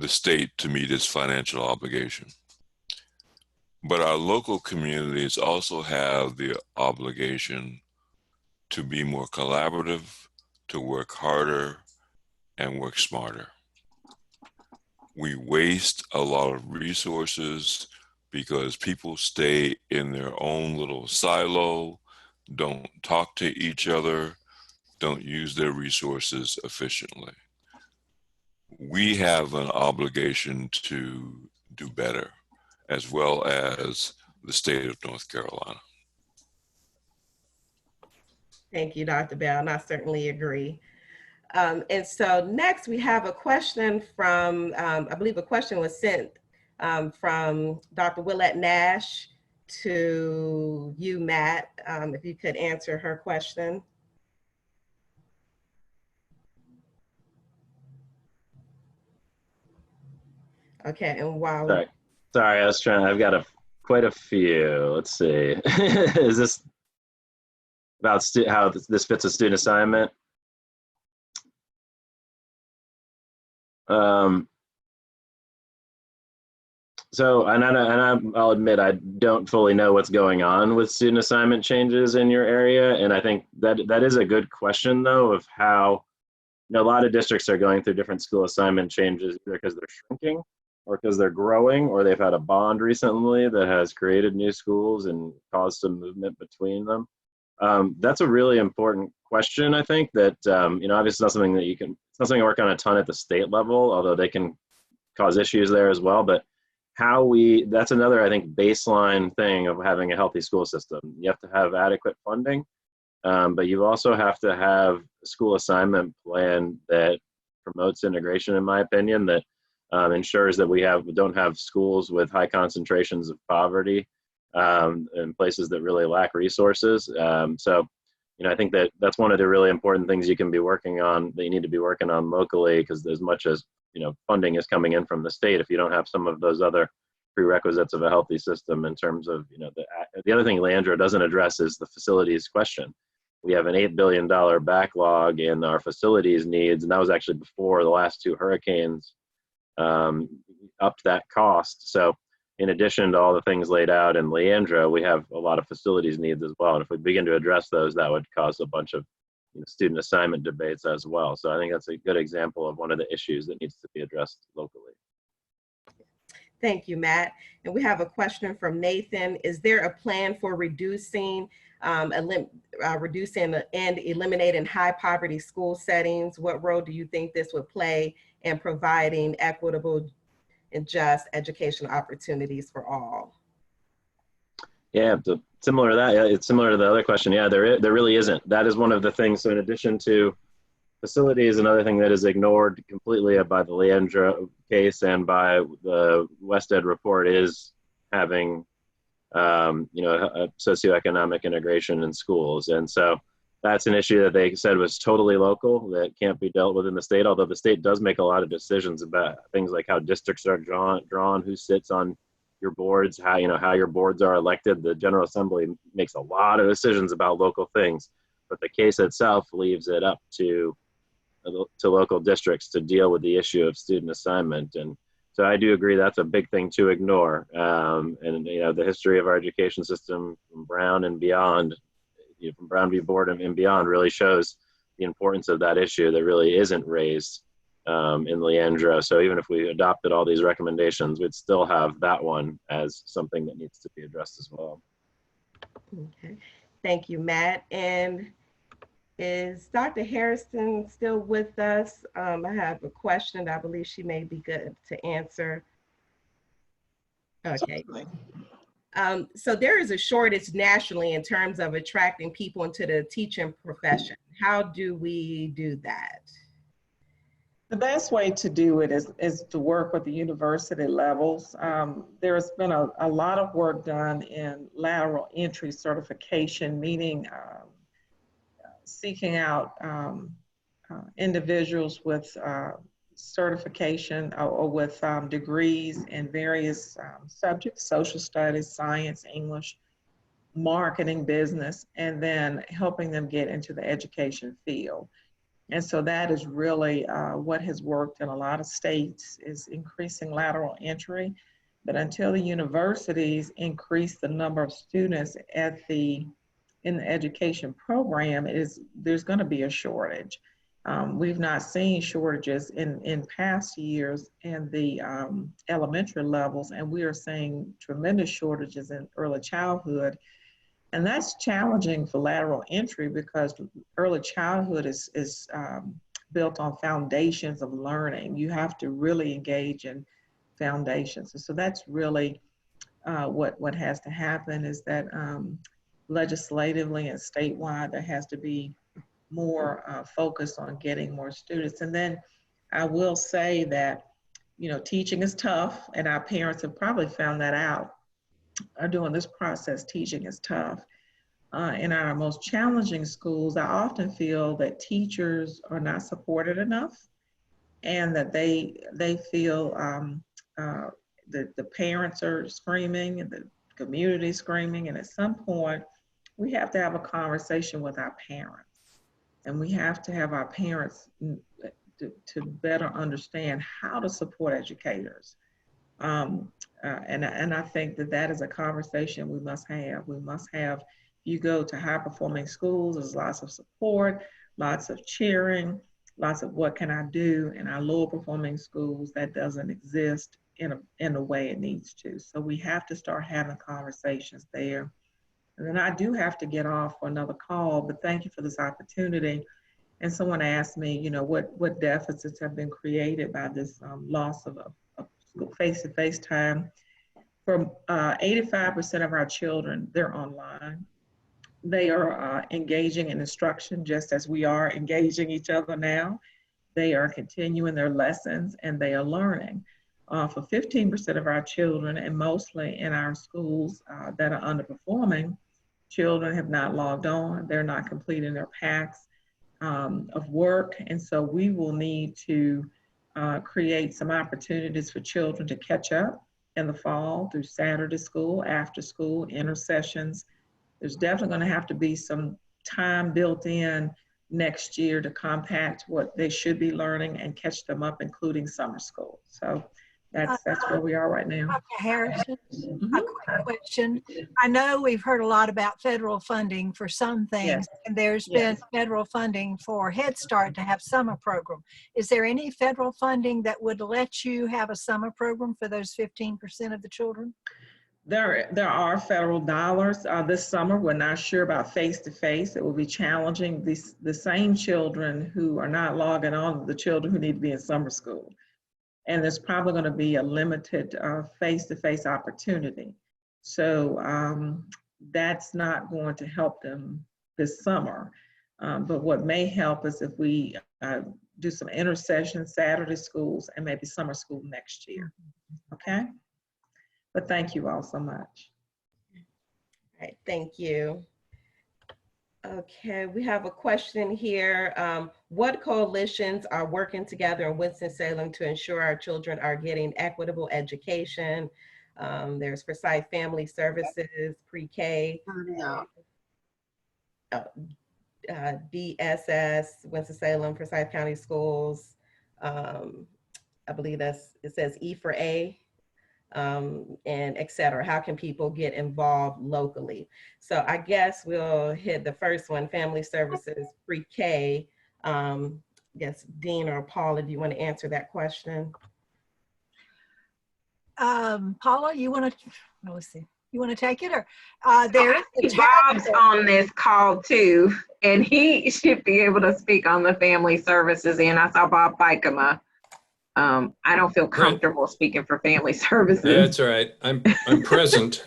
state to meet its financial obligation. But our local communities also have the obligation to be more collaborative, to work harder, and work smarter. We waste a lot of resources because people stay in their own little silo, don't talk to each other, don't use their resources efficiently. We have an obligation to do better, as well as the state of North Carolina. Thank you, Dr. Bell, and I certainly agree. And so next we have a question from, I believe a question was sent from Dr. Willette Nash to you, Matt, if you could answer her question. Okay, and while sorry, I was trying. I've got quite a few. Let's see. Is this about how this fits a student assignment? So, I'll admit I don't fully know what's going on with student assignment changes in your area, and I think that is a good question, though, of how, you know, a lot of districts are going through different school assignment changes either because they're shrinking or because they're growing, or they've had a bond recently that has created new schools and caused some movement between them? That's a really important question, I think, that, obviously not something that it's not something I work on a ton at the state level, although they can cause issues there as well. But that's another, I think, baseline thing of having a healthy school system. You have to have adequate funding, but you also have to have a school assignment plan that promotes integration, in my opinion, that ensures that we don't have schools with high concentrations of poverty in places that really lack resources. So, I think that's one of the really important things you can be working on, that you need to be working on locally, because as much as, funding is coming in from the state, if you don't have some of those other prerequisites of a healthy system in terms of, the other thing Leandro doesn't address is the facilities question. We have an $8 billion backlog in our facilities needs, and that was actually before the last 2 hurricanes upped that cost. So in addition to all the things laid out in Leandro, we have a lot of facilities needs as well. And if we begin to address those, that would cause a bunch of student assignment debates as well. So I think that's a good example of one of the issues that needs to be addressed locally. Thank you, Matt. And we have a question from Nathan. Is there a plan for reducing and eliminating high poverty school settings? What role do you think this would play in providing equitable and just educational opportunities for all? Yeah, similar to that, it's similar to the other question. Yeah, there really isn't. That is one of the things. So in addition to facilities, another thing that is ignored completely by the Leandro case and by the West Ed report is having, a socioeconomic integration in schools. And so that's an issue that they said was totally local, that can't be dealt with in the state, although the state does make a lot of decisions about things like how districts are drawn, who sits on your boards, how your boards are elected. The General Assembly makes a lot of decisions about local things, but the case itself leaves it up to local districts to deal with the issue of student assignment. And so I do agree that's a big thing to ignore. And the history of our education system from Brown and beyond, from Brown v. Board and beyond, really shows the importance of that issue that really isn't raised in Leandro. So even if we adopted all these recommendations, we'd still have that one as something that needs to be addressed as well. Okay, thank you, Matt. And is Dr. Hairston still with us? I have a question that I believe she may be good to answer. Okay. So there is a shortage nationally in terms of attracting people into the teaching profession. How do we do that? The best way to do it is to work with the university levels. There's been a lot of work done in lateral entry certification, meaning seeking out individuals with certification or with degrees in various subjects: social studies, science, English, marketing, business, and then helping them get into the education field. And so that is really what has worked in a lot of states, is increasing lateral entry. But until the universities increase the number of students in the education program, there's going to be a shortage. We've not seen shortages in past years in the elementary levels, and we are seeing tremendous shortages in early childhood. And that's challenging for lateral entry, because early childhood is built on foundations of learning. You have to really engage in foundations. And so that's really what has to happen, is that legislatively and statewide, there has to be more focus on getting more students. And then I will say that, teaching is tough, and our parents have probably found that out during this process. Teaching is tough. In our most challenging schools, I often feel that teachers are not supported enough, and that they feel that the parents are screaming and the community screaming. And at some point, we have to have a conversation with our parents, and we have to have our parents to better understand how to support educators. And I think that is a conversation we must have. We must have, you go to high performing schools, there's lots of support, lots of cheering, lots of what can I do. In our lower performing schools, that doesn't exist. in the way it needs to. So we have to start having conversations there. And then I do have to get off for another call, but thank you for this opportunity. And someone asked me, you know, what deficits have been created by this loss of face-to-face time. For 85% of our children, they're online. They are engaging in instruction just as we are engaging each other now. They are continuing their lessons and they are learning. For 15% of our children, and mostly in our schools that are underperforming, children have not logged on. They're not completing their packs of work. And so we will need to create some opportunities for children to catch up in the fall through Saturday school, after school, intersessions. There's definitely going to have to be some time built in next year to compact what they should be learning and catch them up, including summer school. So that's where we are right now. Okay, Harrison, a quick question. I know we've heard a lot about federal funding for some things, Yes. and there's been federal funding for Head Start to have summer program. Is there any federal funding that would let you have a summer program for those 15% of the children? There are federal dollars. This summer, we're not sure about face-to-face. It will be challenging. The same children who are not logging on are the children who need to be in summer school. And there's probably going to be a limited face-to-face opportunity. So that's not going to help them this summer. But what may help is if we do some intersession Saturday schools and maybe summer school next year. Okay? But thank you all so much. All right, thank you. Okay, we have a question here. What coalitions are working together in Winston-Salem to ensure our children are getting equitable education? There's Forsyth Family Services, Pre-K, DSS, Winston-Salem, Forsyth County Schools. I believe it says A4E. And et cetera. How can people get involved locally? So I guess we'll hit the first one, Family Services, Pre-K. Yes, Dean or Paula, do you want to answer that question? Paula, you want to, let's see, you want to take it, or there is Bob's on this call too, and he should be able to speak on the family services. And I saw Bob Bikema. I don't feel comfortable speaking for family services. That's all right. I'm present.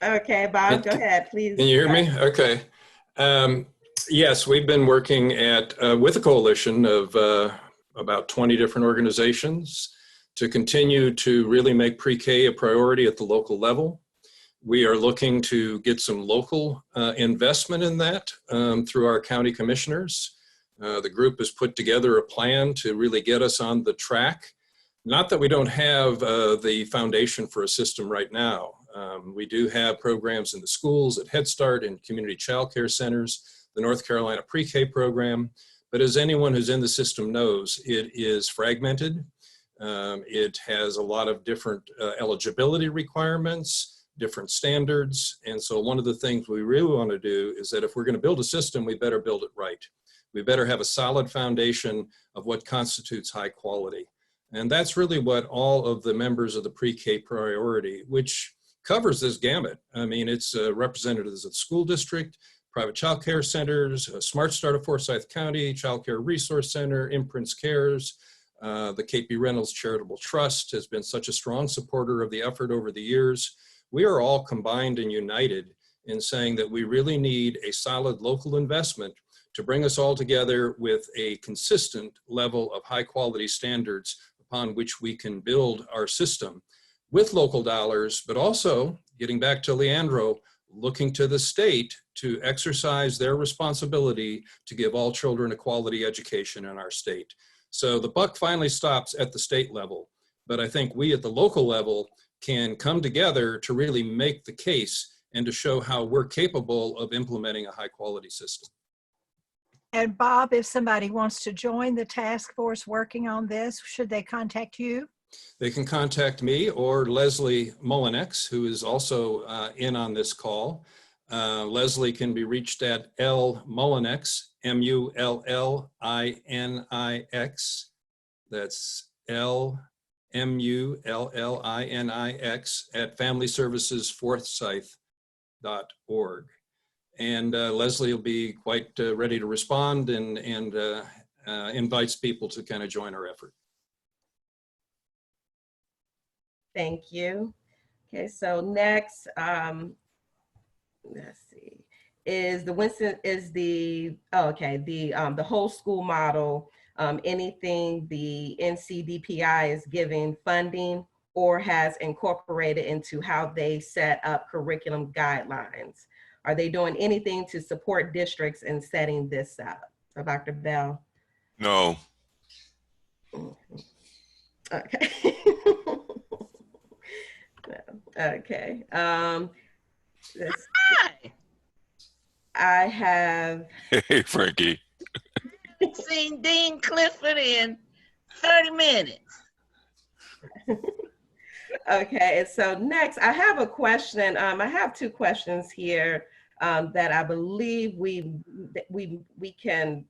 Okay, Bob, go ahead, please. Can you hear me? Okay. Yes, we've been working with a coalition of about 20 different organizations to continue to really make pre-K a priority at the local level. We are looking to get some local investment in that through our county commissioners. The group has put together a plan to really get us on the track. Not that we don't have the foundation for a system right now. We do have programs in the schools, at Head Start, and community child care centers, the North Carolina Pre-K program. But as anyone who's in the system knows, it is fragmented. It has a lot of different eligibility requirements, different standards. And so one of the things we really want to do is that if we're going to build a system, we better build it right. We better have a solid foundation of what constitutes high quality. And that's really what all of the members of the pre-K priority, which covers this gamut. I mean, it's representatives of the school district, private child care centers, Smart Start of Forsyth County, Child Care Resource Center, Imprints Cares, the KP Reynolds Charitable Trust has been such a strong supporter of the effort over the years. We are all combined and united in saying that we really need a solid local investment to bring us all together with a consistent level of high quality standards upon which we can build our system with local dollars, but also, getting back to Leandro, looking to the state to exercise their responsibility to give all children a quality education in our state. So the buck finally stops at the state level, but I think we at the local level can come together to really make the case and to show how we're capable of implementing a high quality system. And Bob, if somebody wants to join the task force working on this, should they contact you? They can contact me or Leslie Mullinex, who is also in on this call. Leslie can be reached at L Mullinex, M-U-L-L-I-N-I-X. That's MULLINIX at familyservicesforsyth.org. And Leslie will be quite ready to respond and invites people to kind of join our effort. Thank you. Okay, so next, let's see, is the the whole school model, anything the NCDPI is giving funding or has incorporated into how they set up curriculum guidelines. Are they doing anything to support districts in setting this up? So Dr. Bell. No. Okay. Okay. I have. Hey, Frankie. Seen Dean Clifford in 30 minutes. Okay, so next I have a question. I have two questions here that I believe we can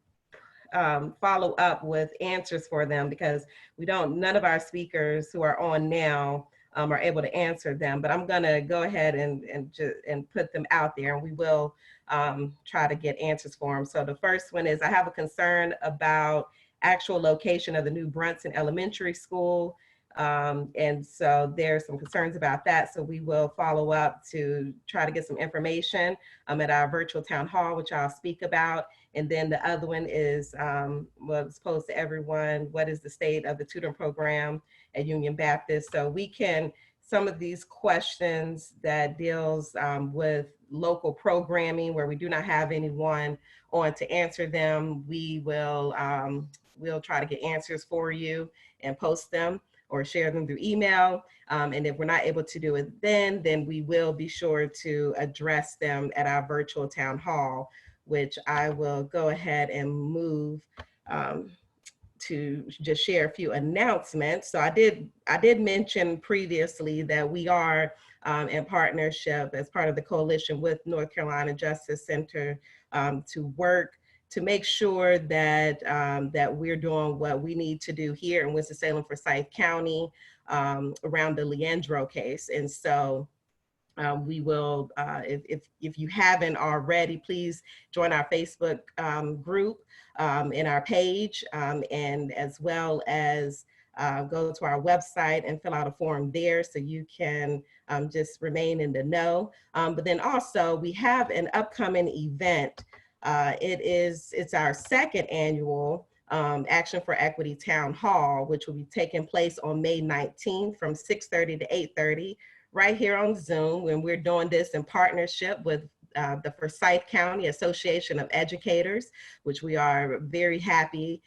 follow up with answers for them, because none of our speakers who are on now are able to answer them, but I'm gonna go ahead and put them out there, and we will try to get answers for them. So the first one is, I have a concern about actual location of the new Brunson Elementary School. And so there's some concerns about that. So we will follow up to try to get some information at our virtual town hall, which I'll speak about. And then the other one is, was posed to everyone, what is the state of the tutoring program at Union Baptist? So we can, some of these questions that deals with local programming where we do not have anyone on to answer them, we will we'll try to get answers for you and post them or share them through email. And if we're not able to do it then we will be sure to address them at our virtual town hall, which I will go ahead and move to just share a few announcements. So I did mention previously that we are in partnership as part of the coalition with North Carolina Justice Center to work to make sure that that we're doing what we need to do here in Winston-Salem, Forsyth County around the Leandro case. And so we will, if you haven't already, please join our Facebook group in our page, and as well as go to our website and fill out a form there so you can just remain in the know. But then also we have an upcoming event. It's our second annual Action for Equity Town Hall, which will be taking place on May 19th from 6:30 to 8:30 right here on Zoom, when we're doing this in partnership with the Forsyth County Association of Educators, which we are very happy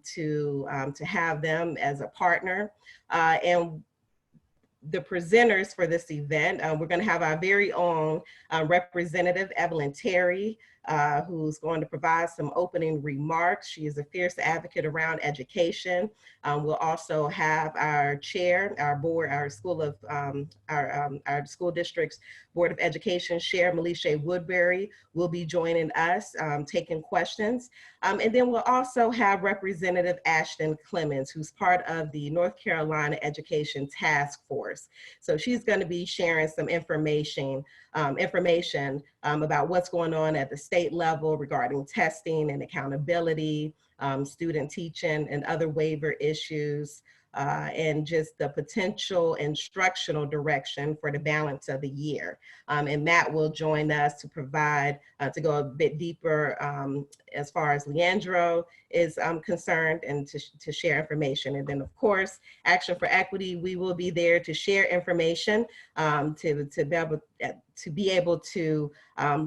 to have them as a partner. And the presenters for this event, we're going to have our very own Representative Evelyn Terry, who's going to provide some opening remarks. She is a fierce advocate around education. We'll also have our chair, our board, our school district's Board of Education chair, Melisha Woodbury, will be joining us, taking questions. And then we'll also have Representative Ashton Clemens, who's part of the North Carolina Education Task Force. So she's going to be sharing some information about what's going on at the state level regarding testing and accountability, student teaching and other waiver issues, and just the potential instructional direction for the balance of the year. And Matt will join us to provide, to go a bit deeper as far as Leandro is concerned, and to share information. And then of course, Action for Equity, we will be there to share information, to be able to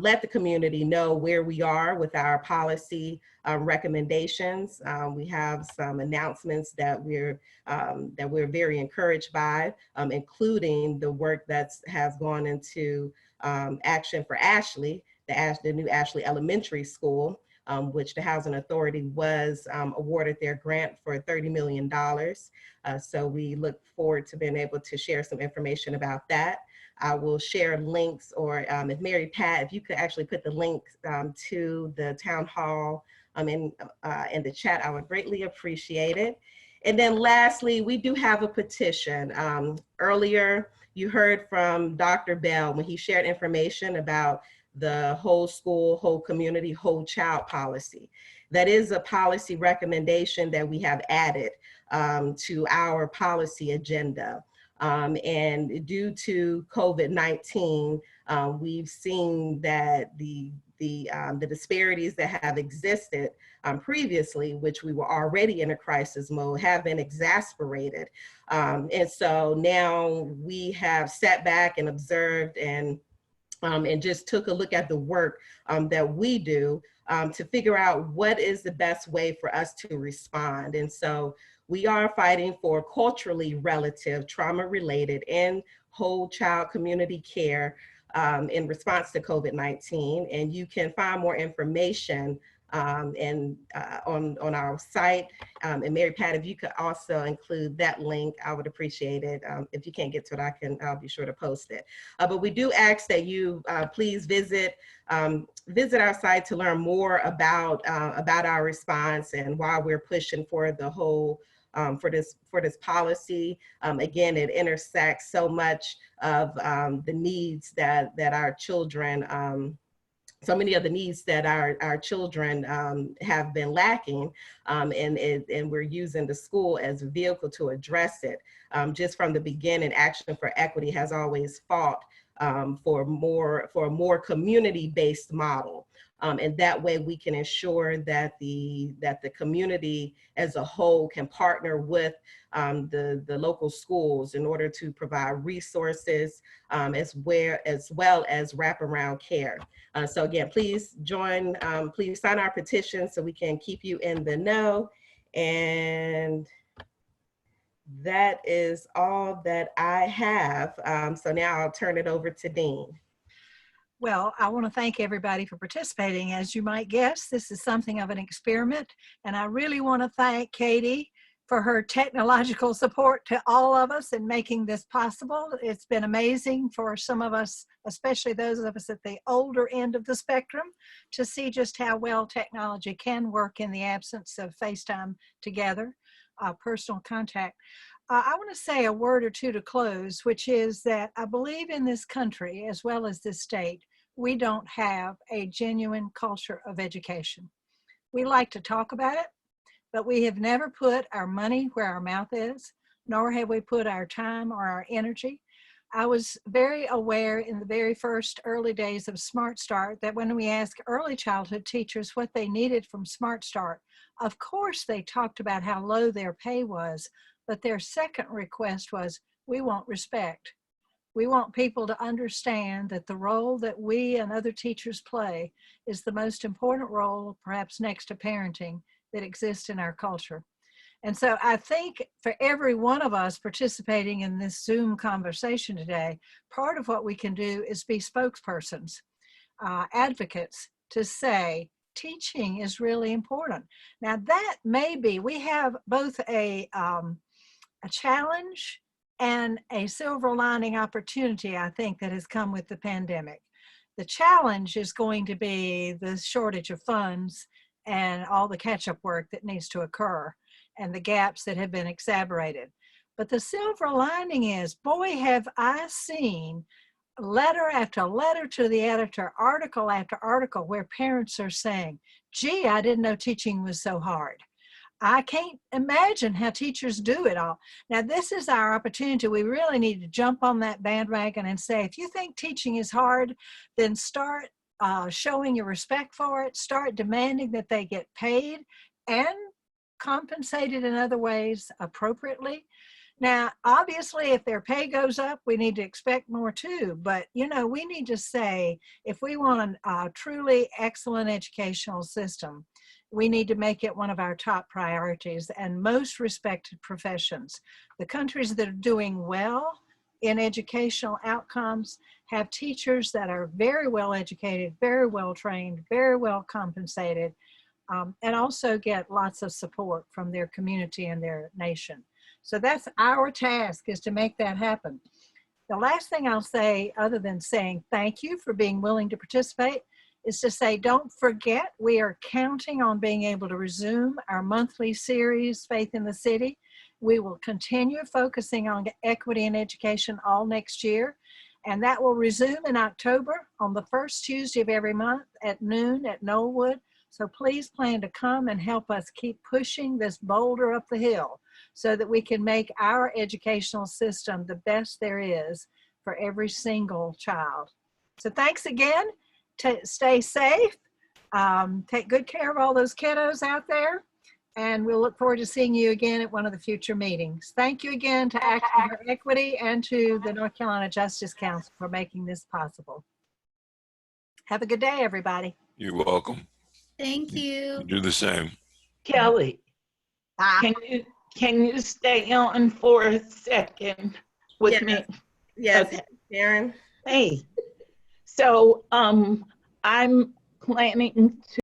let the community know where we are with our policy recommendations. We have some announcements that we're very encouraged by, including the work that has gone into Action for Ashley, the new Ashley Elementary School, which the Housing Authority was awarded their grant for $30 million. So we look forward to being able to share some information about that. I will share links, or if Mary Pat, if you could actually put the link to the town hall in the chat, I would greatly appreciate it. And then lastly, we do have a petition. Earlier, you heard from Dr. Bell when he shared information about the whole school, whole community, whole child policy. That is a policy recommendation that we have added to our policy agenda. And due to COVID-19, we've seen that the disparities that have existed previously, which we were already in a crisis mode, have been exacerbated. And so now we have sat back and observed and just took a look at the work that we do to figure out what is the best way for us to respond. And so we are fighting for culturally relative, trauma-related, and whole child community care in response to COVID-19. And you can find more information on our site. And Mary Pat, if you could also include that link, I would appreciate it. If you can't get to it, I'll be sure to post it. But we do ask that you please visit our site to learn more about our response and why we're pushing for the whole for this policy. Again, it intersects so much of the needs that our children, so many of the needs that our children have been lacking, and we're using the school as a vehicle to address it. Just from the beginning, Action for Equity has always fought for a more community-based model. And that way we can ensure that the community as a whole can partner with the local schools in order to provide resources as well as wraparound care. So again, please please sign our petition so we can keep you in the know. And that is all that I have. So now I'll turn it over to Dean. Well, I want to thank everybody for participating. As you might guess, this is something of an experiment, and I really want to thank Katie for her technological support to all of us in making this possible. It's been amazing for some of us, especially those of us at the older end of the spectrum, to see just how well technology can work in the absence of FaceTime together, personal contact. I want to say a word or two to close, which is that I believe in this country, as well as this state, we don't have a genuine culture of education. We like to talk about it, but we have never put our money where our mouth is, nor have we put our time or our energy. I was very aware in the very first early days of Smart Start that when we asked early childhood teachers what they needed from Smart Start, of course they talked about how low their pay was, but their second request was, we want respect. We want people to understand that the role that we and other teachers play is the most important role, perhaps next to parenting, that exists in our culture. And so I think for every one of us participating in this Zoom conversation today, part of what we can do is be spokespersons, advocates to say, teaching is really important. Now that may be, we have both a challenge and a silver lining opportunity, I think, that has come with the pandemic. The challenge is going to be the shortage of funds and all the catch-up work that needs to occur and the gaps that have been exacerbated. But the silver lining is, boy, have I seen letter after letter to the editor, article after article, where parents are saying, gee, I didn't know teaching was so hard. I can't imagine how teachers do it all. Now, this is our opportunity. We really need to jump on that bandwagon and say, if you think teaching is hard, then start showing your respect for it, start demanding that they get paid and compensated in other ways appropriately. Now, obviously, if their pay goes up, we need to expect more too. But, you know, we need to say, if we want a truly excellent educational system, we need to make it one of our top priorities and most respected professions. The countries that are doing well in educational outcomes have teachers that are very well educated, very well trained, very well compensated, and also get lots of support from their community and their nation. So that's our task, is to make that happen. The last thing I'll say, other than saying thank you for being willing to participate, is to say, don't forget, we are counting on being able to resume our monthly series, Faith in the City. We will continue focusing on equity in education all next year, and that will resume in October on the first Tuesday of every month at noon at Knollwood. So please plan to come and help us keep pushing this boulder up the hill so that we can make our educational system the best there is for every single child. So thanks again. Stay safe. Take good care of all those kiddos out there. And we'll look forward to seeing you again at one of the future meetings. Thank you again to Action for Equity and to the North Carolina Justice Council for making this possible. Have a good day, everybody. You're welcome. Thank you. Do the same. Kelly, can you stay on for a second with me? Yes, Okay. Sharon. Hey, so I'm planning to